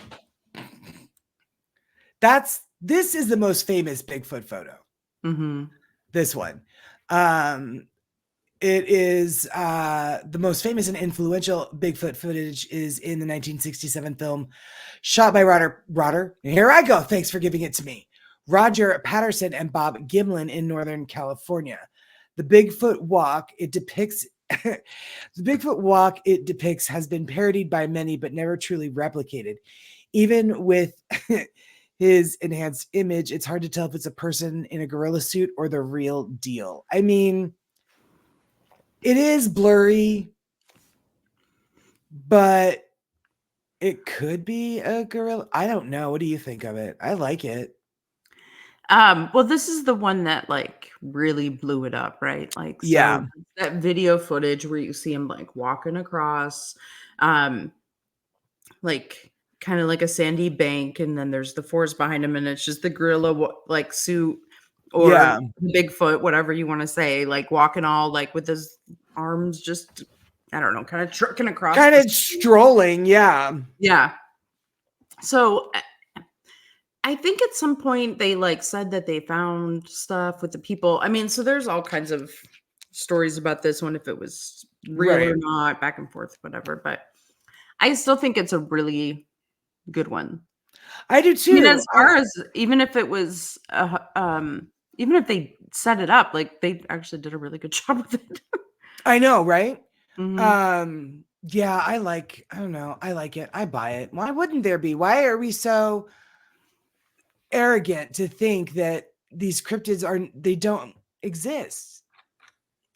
This is the most famous Bigfoot photo. Mm-hmm. This one. It is the most famous and influential Bigfoot footage is in the 1967 film shot by Roger. Here I go. Thanks for giving it to me. Roger Patterson and Bob Gimlin in Northern California. The Bigfoot walk it depicts has been parodied by many, but never truly replicated. Even with his enhanced image, it's hard to tell if it's a person in a gorilla suit or the real deal. I mean, it is blurry, but it could be a gorilla. I don't know. What do you think of it? I like it. Well, this is the one that like really blew it up, right? Like, so yeah, that video footage where you see him like walking across, like kind of like a sandy bank, and then there's the forest behind him, and it's just the gorilla like suit or Bigfoot, whatever you want to say, like walking all like with his arms just, I don't know, kind of trucking across, kind of strolling. Yeah. So I think at some point they like said that they found stuff with the people. I mean, so there's all kinds of stories about this one, if it was real or not, back and forth, whatever. But I still think it's a really good one. I do too. I mean, as far as even if it was, even if they set it up, like they actually did a really good job with it. I know, right? Mm-hmm. Yeah, I don't know. I like it. I buy it. Why wouldn't there be? Why are we so arrogant to think that these cryptids they don't exist?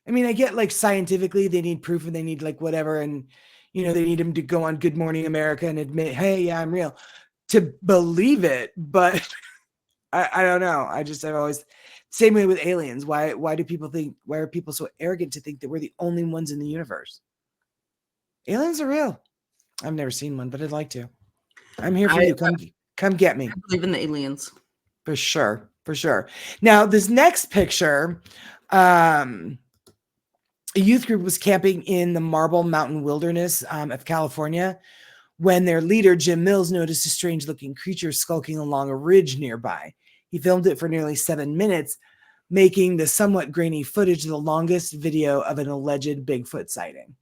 I mean, I get like scientifically they need proof and they need like whatever, and they need him to go on Good Morning America and admit, hey, yeah, I'm real, to believe it. But I don't know. I've always, same way with aliens. Why are people so arrogant to think that we're the only ones in the universe? Aliens are real. I've never seen one, but I'd like to. I'm here for you. Come get me. I believe in the aliens. For sure. For sure. Now, this next picture, a youth group was camping in the Marble Mountain Wilderness of California when their leader, Jim Mills, noticed a strange-looking creature skulking along a ridge nearby. He filmed it for nearly 7 minutes, making the somewhat grainy footage the longest video of an alleged Bigfoot sighting.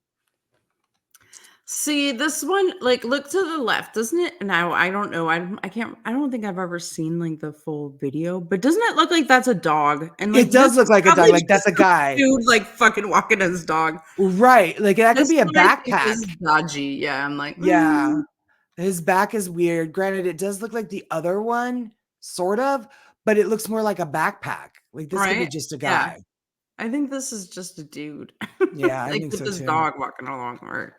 See, this one, like, look to the left, doesn't it? Now, I don't know. I don't think I've ever seen like the full video, but doesn't it look like that's a dog? And like, It does look like a dog. Like, that's a guy. Dude, like fucking walking his dog. Right. Like, that could be a backpack. Is dodgy. Yeah. I'm like, yeah. His back is weird. Granted, it does look like the other one, sort of, but it looks more like a backpack. Like, this could be just a guy. Yeah. I think this is just a dude. Yeah, I like think with so his too. dog walking along. Right.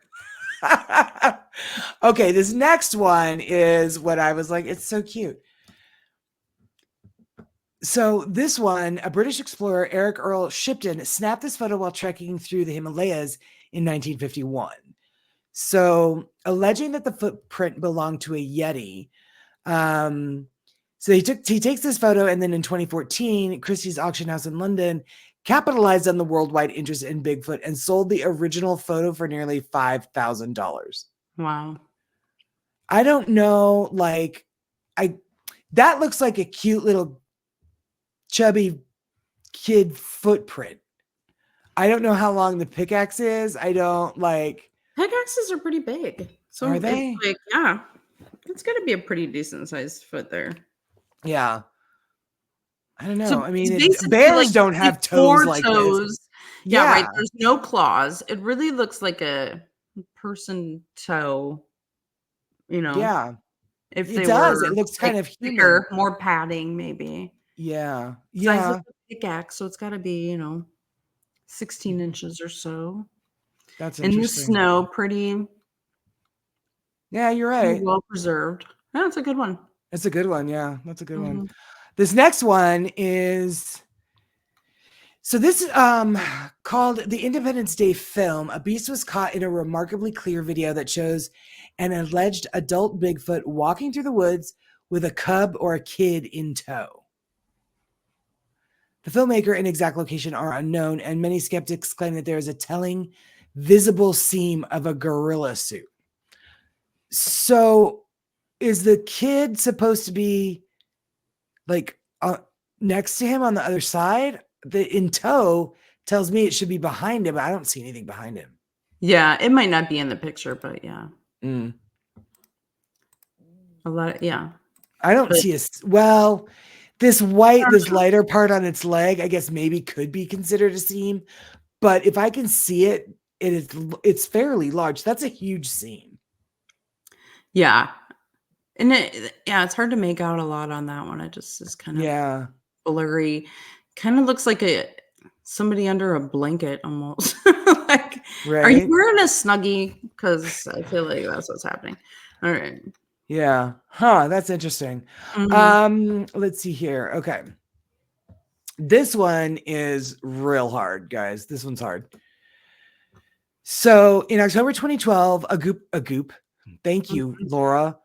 Okay, this next one is what I was like, it's so cute. So this one, a British explorer, Eric Earl Shipton, snapped this photo while trekking through the Himalayas in 1951. So alleging that the footprint belonged to a Yeti. So he takes this photo, and then in 2014, Christie's auction house in London capitalized on the worldwide interest in Bigfoot and sold the original photo for nearly $5,000. Wow. I don't know, like, that looks like a cute little chubby kid footprint. I don't know how long the pickaxe is. I don't like. Pickaxes are pretty big. So are they? It's like, yeah, it's got to be a pretty decent sized foot there. Yeah. I don't know. So I mean, bears like, don't have toes like this. Yeah, right. There's no claws. It really looks like a person toe. You know. Yeah. If it does. It looks like kind of thicker, more padding, maybe. Yeah. Size of a pickaxe, so it's got to be 16 inches or so. That's in the interesting. snow, pretty. Yeah, you're right. Well preserved. Yeah, that's a good one. That's a good one. Yeah, that's a good one. This next one is. So this called the Independence Day film. A beast was caught in a remarkably clear video that shows an alleged adult Bigfoot walking through the woods with a cub or a kid in tow. The filmmaker and exact location are unknown, and many skeptics claim that there is a telling visible seam of a gorilla suit. So is the kid supposed to be like next to him on the other side? The in tow tells me it should be behind him. I don't see anything behind him. Yeah, it might not be in the picture, but yeah. A lot of, yeah. I don't see this lighter part on its leg, I guess maybe could be considered a seam. But if I can see it, it's fairly large. That's a huge seam. Yeah. And it's hard to make out a lot on that one. It just is kind of blurry. Kind of looks like somebody under a blanket almost. Like, are you wearing a Snuggie? Because I feel like that's what's happening. All right. Yeah. Huh. That's interesting. Let's see here. Okay. This one is real hard, guys. This one's hard. So in October 2012, thank you, Laura.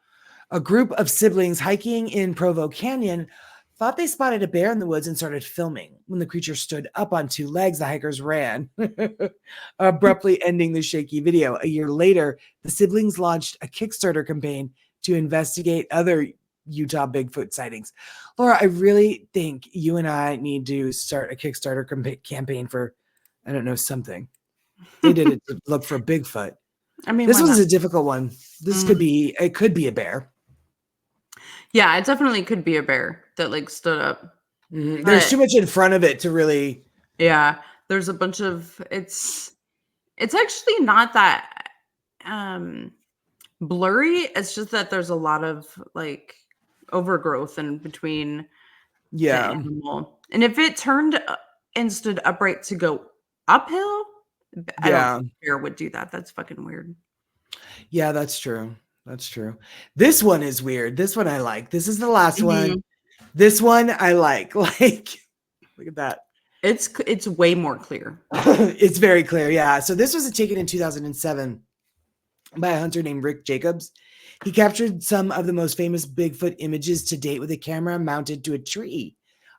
A group of siblings hiking in Provo Canyon thought they spotted a bear in the woods and started filming. When the creature stood up on two legs, the hikers ran, abruptly ending the shaky video. A year later, the siblings launched a Kickstarter campaign to investigate other Utah Bigfoot sightings. Laura, I really think you and I need to start a Kickstarter campaign for, I don't know, something. They did it to look for Bigfoot. I mean, this was a difficult one. This could be a bear. Yeah, it definitely could be a bear that like stood up. There's too much in front of it to really. Yeah, there's a bunch of it's actually not that blurry. It's just that there's a lot of like overgrowth in between the animal. And if it turned and stood upright to go uphill, I don't think a bear would do that. That's fucking weird. Yeah, that's true. That's true. This one is weird. This one I like. This is the last one. This one I like. Like, look at that. It's way more clear. It's very clear. Yeah. So this was taken in 2007 by a hunter named Rick Jacobs. He captured some of the most famous Bigfoot images to date with a camera mounted to a tree.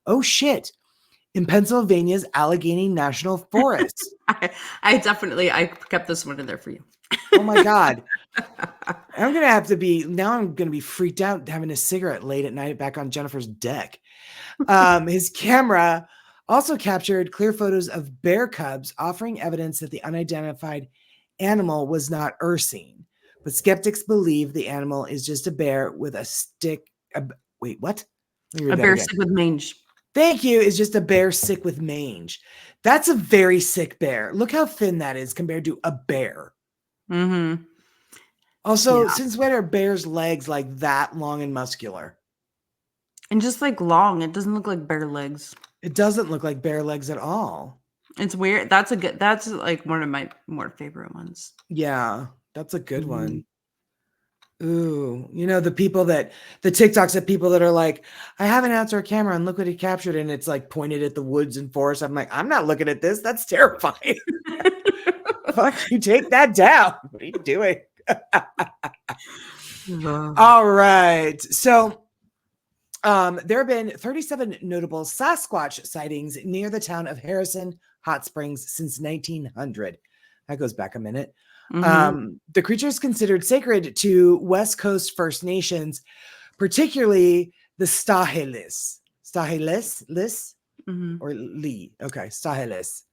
Oh shit. In Pennsylvania's Allegheny National Forest. I kept this one in there for you. Oh my God. I'm going to be freaked out having a cigarette late at night back on Jennifer's deck. His camera also captured clear photos of bear cubs, offering evidence that the unidentified animal was not ursine. But skeptics believe the animal is just a bear with a stick. Wait, what? A bear sick with mange. Thank you. Is just a bear sick with mange. That's a very sick bear. Look how thin that is compared to a bear. Mm-hmm. Also, since when are bears' legs like that long and muscular? And just like long. It doesn't look like bear legs. It doesn't look like bear legs at all. It's weird. That's like one of my more favorite ones. Yeah, that's a good one. Ooh, you know, the TikToks of people that are like, I have an outdoor camera and look what he captured. And it's like pointed at the woods and forest. I'm like, I'm not looking at this. That's terrifying. Fuck you, take that down. What are you doing? All right. So there have been 37 notable Sasquatch sightings near the town of Harrison Hot Springs since 1900. That goes back a minute. The creature is considered sacred to West Coast First Nations, particularly the Stahelis. Or Lee. Okay, Stahelis,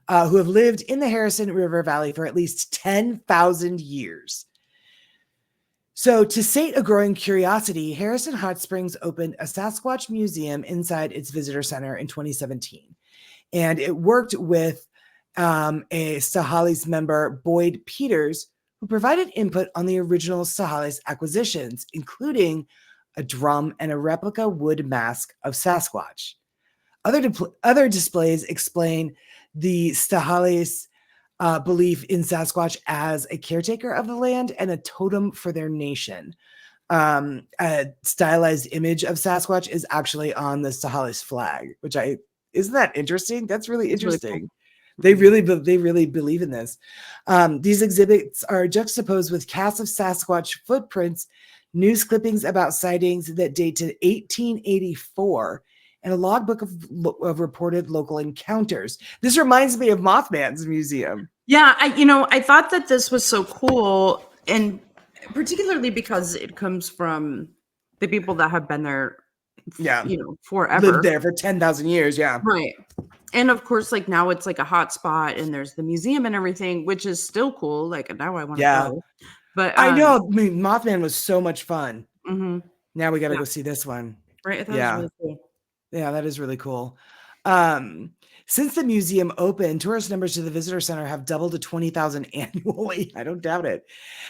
who have lived in the Harrison River Valley for at least 10,000 years. So, to sate a growing curiosity, Harrison Hot Springs opened a Sasquatch museum inside its visitor center in 2017. And it worked with a Stahalis member, Boyd Peters, who provided input on the original Stahalis acquisitions, including a drum and a replica wood mask of Sasquatch. Other displays explain the Stahalis' belief in Sasquatch as a caretaker of the land and a totem for their nation. A stylized image of Sasquatch is actually on the Stahalis flag, isn't that interesting? That's really interesting. Really cool. They really believe in this. These exhibits are juxtaposed with casts of Sasquatch footprints, news clippings about sightings that date to 1884, and a logbook of reported local encounters. This reminds me of Mothman's museum. Yeah, I thought that this was so cool, and particularly because it comes from the people that have been there, forever. Lived there for 10,000 years, yeah. Right. And of course, like now it's like a hot spot and there's the museum and everything, which is still cool. Like now I want to go. But I know, Mothman was so much fun. Mm-hmm. Now we got to go see this one. Right. I thought it was really cool. Yeah, that is really cool. Since the museum opened, tourist numbers to the visitor center have doubled to 20,000 annually. I don't doubt it.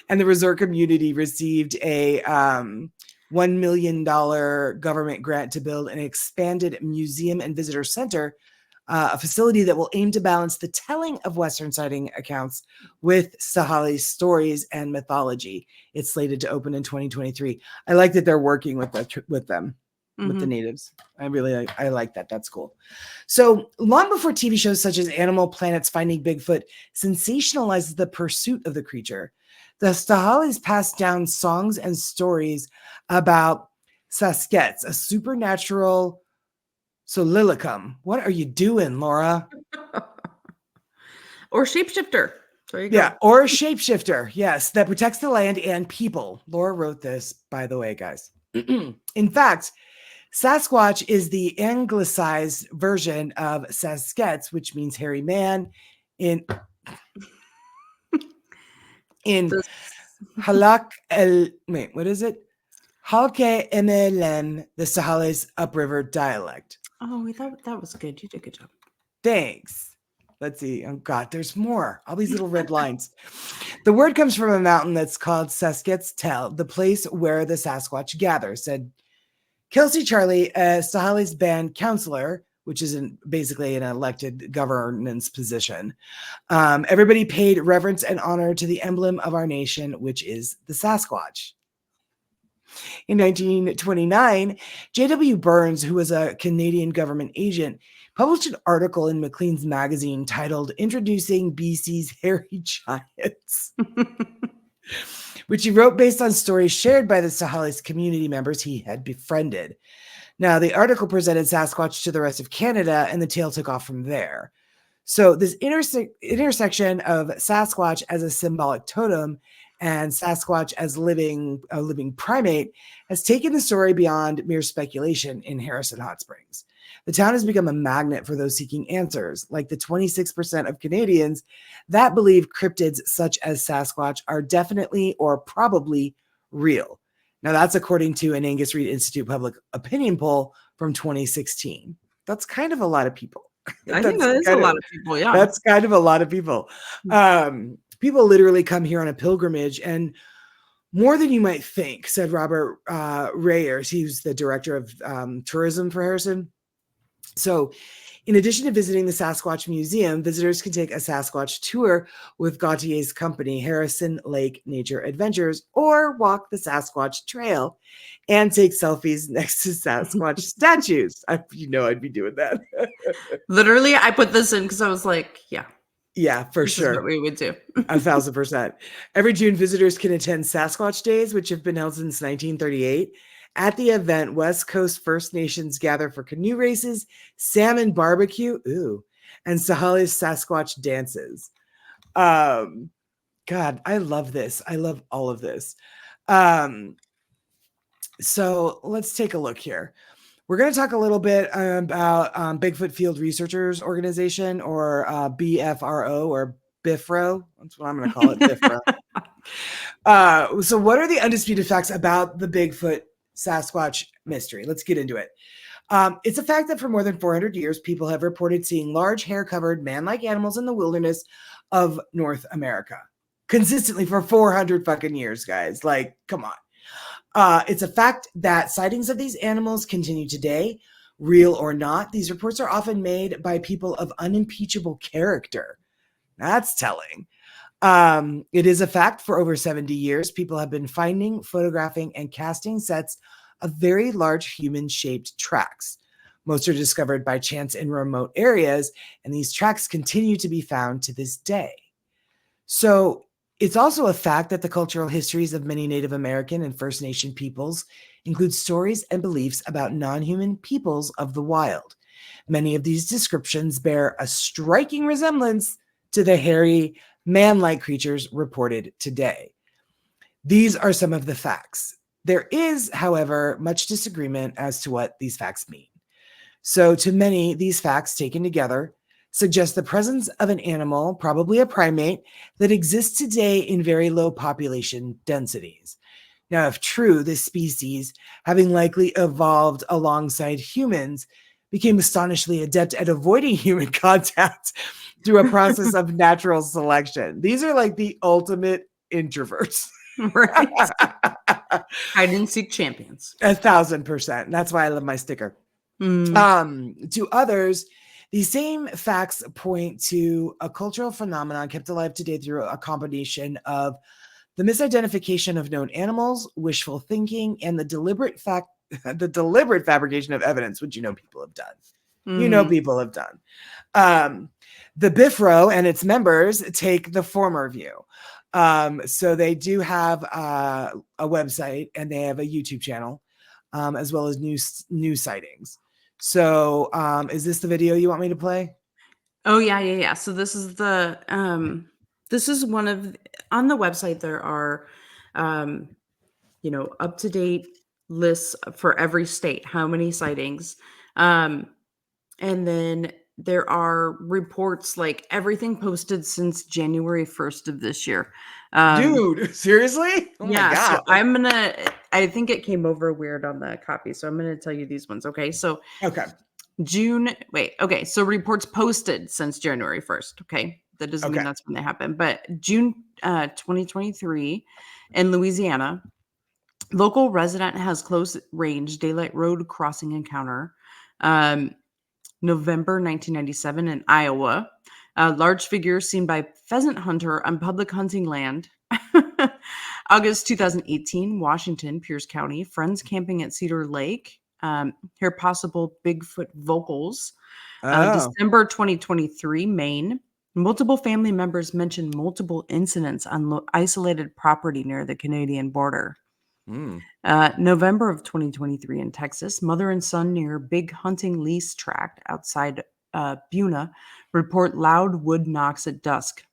And the resort community received a $1 million government grant to build an expanded museum and visitor center, a facility that will aim to balance the telling of Western sighting accounts with Stahalis stories and mythology. It's slated to open in 2023. I like that they're working with them. With the natives. I like that. That's cool. So long before TV shows such as Animal Planet's Finding Bigfoot sensationalized the pursuit of the creature, the Stahalis passed down songs and stories about Saskets, a supernatural soliloquy. What are you doing, Laura? Or shapeshifter. There you go. Yeah, or a shapeshifter. Yes, that protects the land and people. Laura wrote this, by the way, guys. In fact, Sasquatch is the anglicized version of Saskets, which means hairy man in Halak what is it? Halke MLM, the Stahalis upriver dialect. Oh, we thought that was good. You did a good job. Thanks. Let's see. Oh God, there's more. All these little red lines. The word comes from a mountain that's called Saskets Tell, the place where the Sasquatch gather, said Kelsey Charlie, a Stahalis band counselor, which is basically an elected governance position. Everybody paid reverence and honor to the emblem of our nation, which is the Sasquatch. In 1929, J.W. Burns, who was a Canadian government agent, published an article in Maclean's magazine titled Introducing BC's Hairy Giants. which he wrote based on stories shared by the Sahalis community members he had befriended. Now, the article presented Sasquatch to the rest of Canada, and the tale took off from there. So, this intersection of Sasquatch as a symbolic totem and Sasquatch as a living primate has taken the story beyond mere speculation in Harrison Hot Springs. The town has become a magnet for those seeking answers, like the 26% of Canadians that believe cryptids such as Sasquatch are definitely or probably real. Now, that's according to an Angus Reid Institute public opinion poll from 2016. That's kind of a lot of people. I think that is a lot of people, yeah. That's kind of a lot of people. People literally come here on a pilgrimage, and more than you might think, said Robert Rayers. He's the director of tourism for Harrison. So, in addition to visiting the Sasquatch Museum, visitors can take a Sasquatch tour with Gautier's company, Harrison Lake Nature Adventures, or walk the Sasquatch Trail and take selfies next to Sasquatch statues. I'd be doing that. Literally, I put this in because I was like, yeah, for this sure. Is what we would do. 1,000%. Every June, visitors can attend Sasquatch Days, which have been held since 1938. At the event, West Coast First Nations gather for canoe races, salmon barbecue, and Sahalis Sasquatch dances. God, I love this. I love all of this. So let's take a look here. We're going to talk a little bit about Bigfoot Field Researchers Organization, or BFRO, or BIFRO. That's what I'm going to call it, BIFRO. So what are the undisputed facts about the Bigfoot Sasquatch mystery? Let's get into it. It's a fact that for more than 400 years, people have reported seeing large hair-covered man-like animals in the wilderness of North America. Consistently for 400 fucking years, guys. Like, come on. It's a fact that sightings of these animals continue today, real or not. These reports are often made by people of unimpeachable character. That's telling. It is a fact for over 70 years, people have been finding, photographing, and casting sets of very large human-shaped tracks. Most are discovered by chance in remote areas, and these tracks continue to be found to this day. So it's also a fact that the cultural histories of many Native American and First Nation peoples include stories and beliefs about non-human peoples of the wild. Many of these descriptions bear a striking resemblance to the hairy, man-like creatures reported today. These are some of the facts. There is, however, much disagreement as to what these facts mean. So to many, these facts taken together suggest the presence of an animal, probably a primate, that exists today in very low population densities. Now, if true, this species, having likely evolved alongside humans, became astonishingly adept at avoiding human contact through a process of natural selection. These are like the ultimate introverts. Right. Hide and seek champions. 1,000%. That's why I love my sticker. To others, these same facts point to a cultural phenomenon kept alive today through a combination of the misidentification of known animals, wishful thinking, and the deliberate fabrication of evidence, which people have done. People have done. The BIFRO and its members take the former view. So they do have a website, and they have a YouTube channel, as well as news sightings. So is this the video you want me to play? Oh, yeah. So this is this is one of, on the website, there are, up-to-date lists for every state, how many sightings. And then there are reports, like everything posted since January 1st of this year. Dude, seriously? Oh my God. So I think it came over weird on the copy. So I'm going to tell you these ones. Okay. So okay. So reports posted since January 1st. Okay. That doesn't mean that's when they happened, but June 2023 in Louisiana, local resident has close range daylight road crossing encounter. November 1997 in Iowa, large figure seen by pheasant hunter on public hunting land. August 2018, Washington, Pierce County, friends camping at Cedar Lake. Hear possible Bigfoot vocals. December 2023, Maine. Multiple family members mentioned multiple incidents on isolated property near the Canadian border. November of 2023 in Texas, mother and son near Big Hunting Lease Tract outside Buna report loud wood knocks at dusk.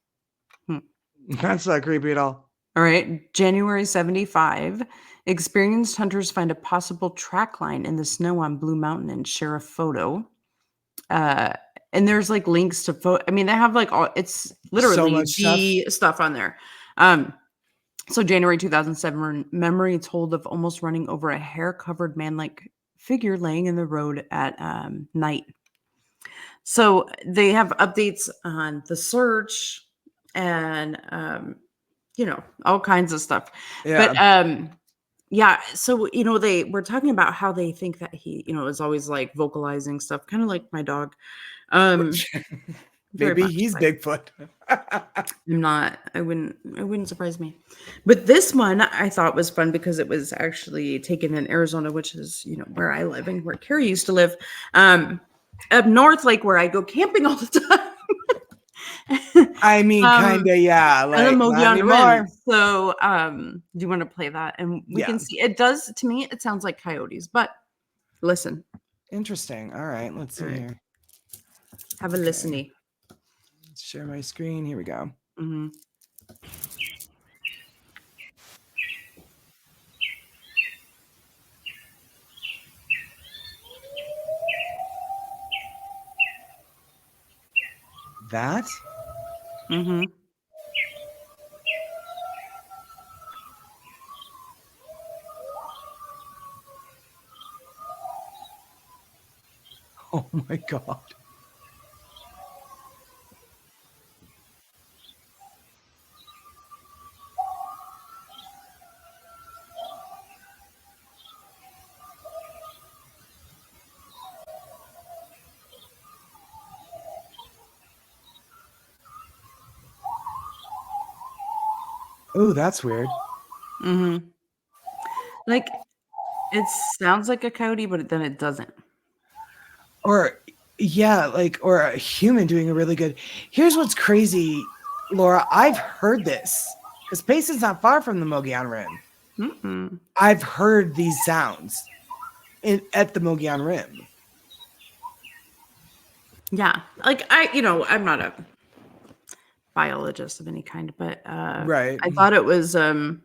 That's not creepy at all. All right. January 75, experienced hunters find a possible track line in the snow on Blue Mountain and share a photo. And there's like links to photo. I mean, they have like all, it's literally much the stuff on there. So January 2007, memory told of almost running over a hair-covered man-like figure laying in the road at night. So they have updates on the search and all kinds of stuff. Yeah. But yeah, so they were talking about how they think that he, is always like vocalizing stuff, kind of like my dog. Maybe he's Bigfoot. I'm not. It wouldn't surprise me. But this one I thought was fun because it was actually taken in Arizona, which is, where I live and where Carrie used to live. Up north, like where I go camping all the time. I mean, kind of, yeah. Like, not anymore. So, do you want to play that? And we can see. It does, to me, it sounds like coyotes, but listen. Interesting. All right, let's see here. Have a listen-y. Let's share my screen. Here we go. Mm-hmm. That? Mm-hmm. Oh my God. Oh, that's weird. Mm-hmm. Like, it sounds like a coyote, but then it doesn't. Or, yeah, like, or a human doing a really good. Here's what's crazy, Laura. I've heard this because Payson's not far from the Mogollon Rim. Mm-mm. I've heard these sounds at the Mogollon Rim. Yeah, like I'm not a biologist of any kind, but right. I thought it was kind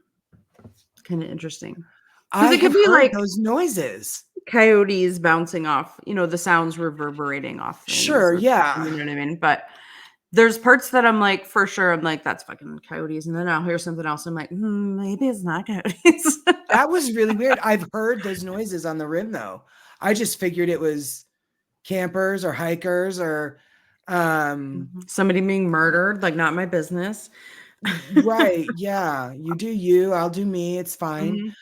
of interesting. I have heard like those noises. Coyotes bouncing off, the sounds reverberating off. Sure, yeah. You know what I mean? But there's parts that I'm like, for sure, I'm like, that's fucking coyotes. And then I'll hear something else. I'm like, maybe it's not coyotes. That was really weird. I've heard those noises on the rim, though. I just figured it was campers or hikers or somebody being murdered. Like, not my business. Right. Yeah. You do you. I'll do me. It's fine.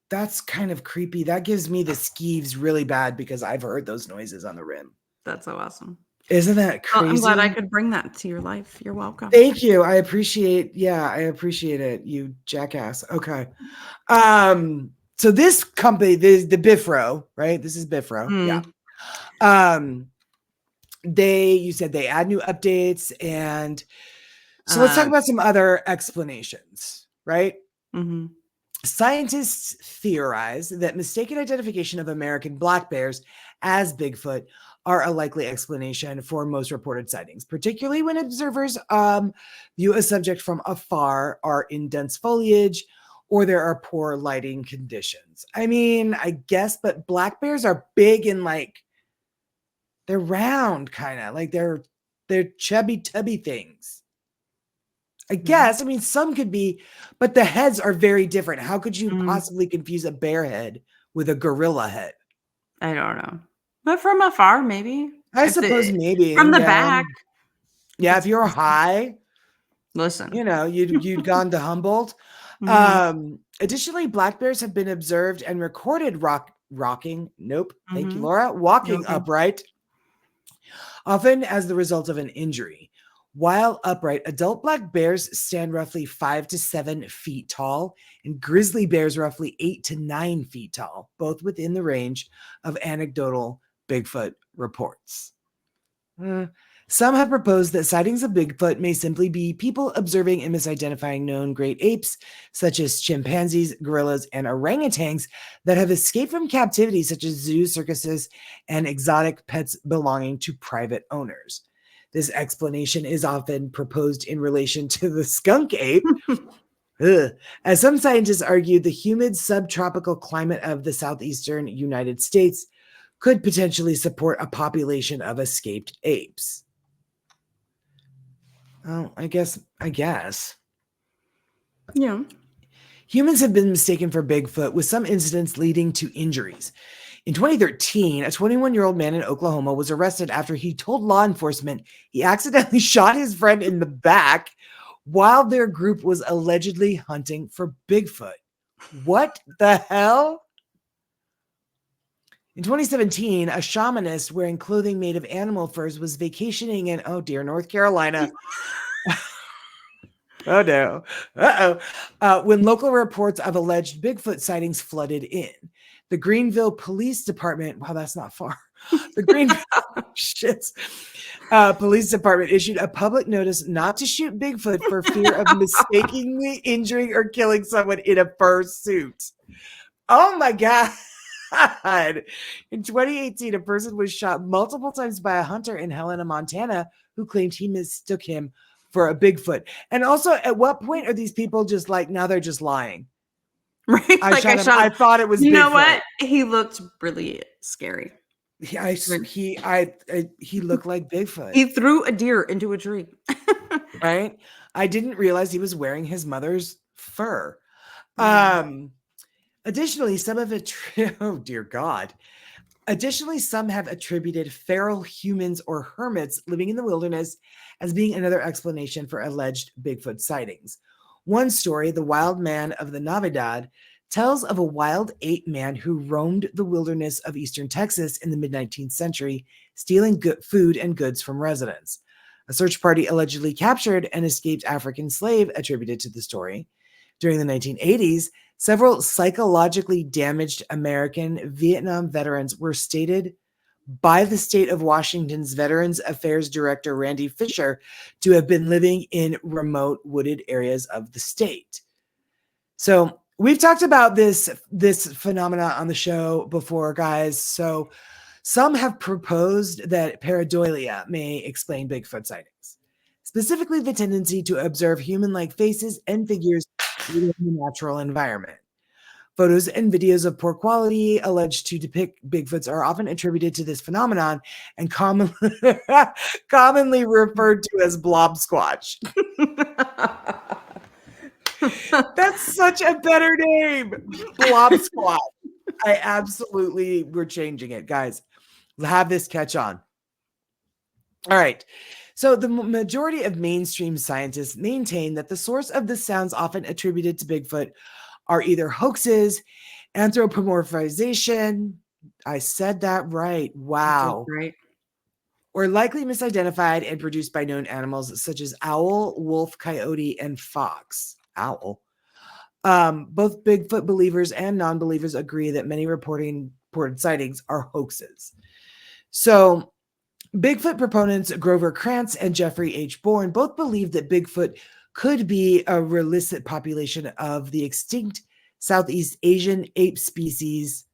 That's kind of creepy. That gives me the skeeves really bad because I've heard those noises on the rim. That's so awesome. Isn't that crazy? Well, I'm glad I could bring that to your life. You're welcome. Thank you. I appreciate it, you jackass. Okay. So this company, the Bifro, right? This is Bifro. Yeah. You said they add new updates, and so let's talk about some other explanations, right? Mm-hmm. Scientists theorize that mistaken identification of American black bears as Bigfoot are a likely explanation for most reported sightings, particularly when observers view a subject from afar, are in dense foliage, or there are poor lighting conditions. I mean, I guess, but black bears are big and like they're round, kind of like they're chubby tubby things. I guess. I mean, some could be, but the heads are very different. How could you possibly confuse a bear head with a gorilla head? I don't know. But from afar, maybe. I suppose maybe. From the back. Yeah, if you're high. Listen. You'd gone to Humboldt. Additionally, black bears have been observed and recorded rocking. Nope. Thank you, Laura. Walking upright. Often as the result of an injury. While upright, adult black bears stand roughly 5 to 7 feet tall, and grizzly bears roughly 8 to 9 feet tall, both within the range of anecdotal Bigfoot reports. Some have proposed that sightings of Bigfoot may simply be people observing and misidentifying known great apes, such as chimpanzees, gorillas, and orangutans, that have escaped from captivity, such as zoos, circuses, and exotic pets belonging to private owners. This explanation is often proposed in relation to the skunk ape. As some scientists argue, the humid subtropical climate of the southeastern United States could potentially support a population of escaped apes. Oh, I guess. Yeah. Humans have been mistaken for Bigfoot, with some incidents leading to injuries. In 2013, a 21-year-old man in Oklahoma was arrested after he told law enforcement he accidentally shot his friend in the back while their group was allegedly hunting for Bigfoot. What the hell? In 2017, a shamanist wearing clothing made of animal furs was vacationing in, oh dear, North Carolina. Oh no. When local reports of alleged Bigfoot sightings flooded in. The Greenville Police Department, wow, that's not far. The Greenville Police Department issued a public notice not to shoot Bigfoot for fear of mistakenly injuring or killing someone in a fur suit. Oh my God. In 2018, a person was shot multiple times by a hunter in Helena, Montana, who claimed he mistook him for a Bigfoot. And also, at what point are these people just like, now they're just lying? Right? I shot him. I thought it was Bigfoot. You know what? He looked really scary. He looked like Bigfoot. He threw a deer into a tree. Right? I didn't realize he was wearing his mother's fur. Additionally, some have oh dear God. Additionally, some have attributed feral humans or hermits living in the wilderness as being another explanation for alleged Bigfoot sightings. One story, The Wild Man of the Navidad, tells of a wild ape man who roamed the wilderness of eastern Texas in the mid-19th century, stealing food and goods from residents. A search party allegedly captured an escaped African slave attributed to the story. During the 1980s, several psychologically damaged American Vietnam veterans were stated by the state of Washington's Veterans Affairs Director, Randy Fisher, to have been living in remote wooded areas of the state. So we've talked about this phenomena on the show before, guys. So some have proposed that pareidolia may explain Bigfoot sightings, specifically the tendency to observe human-like faces and figures within the natural environment. Photos and videos of poor quality alleged to depict Bigfoots are often attributed to this phenomenon and commonly referred to as blob squatch. That's such a better name. Blob squatch. We're changing it, guys. We'll have this catch on. All right. So the majority of mainstream scientists maintain that the source of the sounds often attributed to Bigfoot are either hoaxes, anthropomorphization. I said that right. Wow. Right. Or likely misidentified and produced by known animals such as owl, wolf, coyote, and fox. Owl. Both Bigfoot believers and non-believers agree that many reported sightings are hoaxes. So Bigfoot proponents Grover Krantz and Jeffrey H. Bourne both believe that Bigfoot could be a relicit population of the extinct Southeast Asian ape species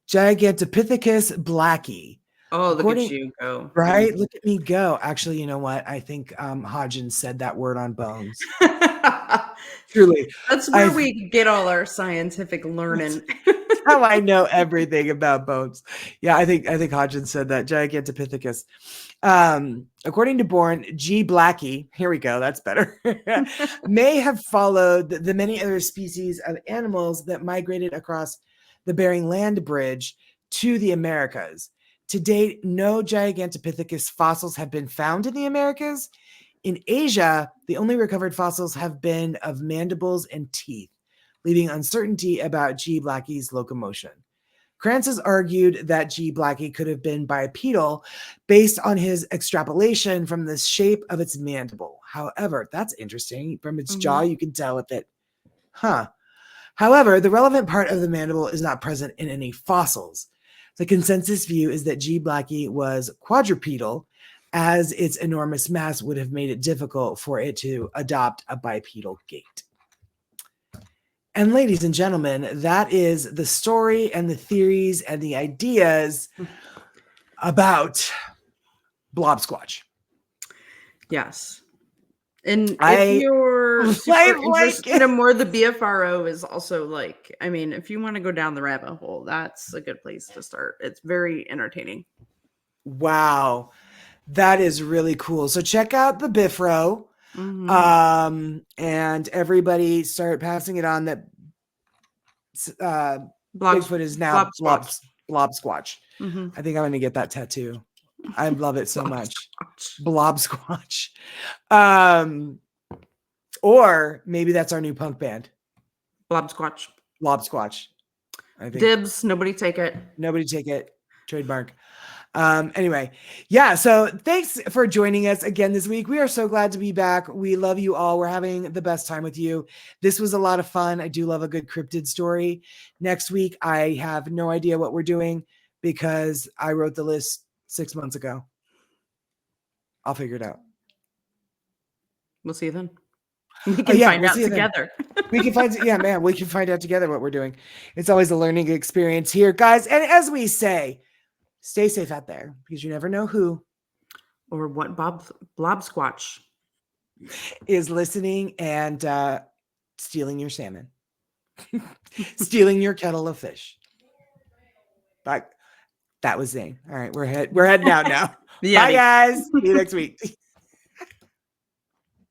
Gigantopithecus blacki. Oh, look at you go. Right? Look at me go. Actually, you know what? I think Hodgins said that word on Bones. Truly. That's where we get all our scientific learning. How I know everything about bones. Yeah, I think Hodgins said that. Gigantopithecus. According to Bourne, G. blacki, here we go, that's better, may have followed the many other species of animals that migrated across the Bering Land Bridge to the Americas. To date, no Gigantopithecus fossils have been found in the Americas. In Asia, the only recovered fossils have been of mandibles and teeth, leaving uncertainty about G. blacki's locomotion. Krantz has argued that G. blacki could have been bipedal based on his extrapolation from the shape of its mandible. However, that's interesting. From its jaw, you can tell if it, However, the relevant part of the mandible is not present in any fossils. The consensus view is that G. blacki was quadrupedal, as its enormous mass would have made it difficult for it to adopt a bipedal gait. And ladies and gentlemen, that is the story and the theories and the ideas about Blob Squatch. Yes. And if you're super interested in more, the BFRO is also like, I mean, if you want to go down the rabbit hole, that's a good place to start. It's very entertaining. Wow. That is really cool. So check out the BIFRO. And everybody start passing it on that Bigfoot is now Blob Squatch. I think I'm going to get that tattoo. I love it so much. Blob Squatch. Or maybe that's our new punk band. Blob Squatch. Blob Squatch. I think. Dibs. Nobody take it. Nobody take it. Trademark. Anyway, yeah, so thanks for joining us again this week. We are so glad to be back. We love you all. We're having the best time with you. This was a lot of fun. I do love a good cryptid story. Next week, I have no idea what we're doing because I wrote the list 6 months ago. I'll figure it out. We'll see you then. We can find out together. We can find out together what we're doing. It's always a learning experience here, guys. And as we say, stay safe out there because you never know who or what Blob Squatch is listening and stealing your salmon, stealing your kettle of fish. That was Zane. All right, we're heading out now. Bye, guys. See you next week.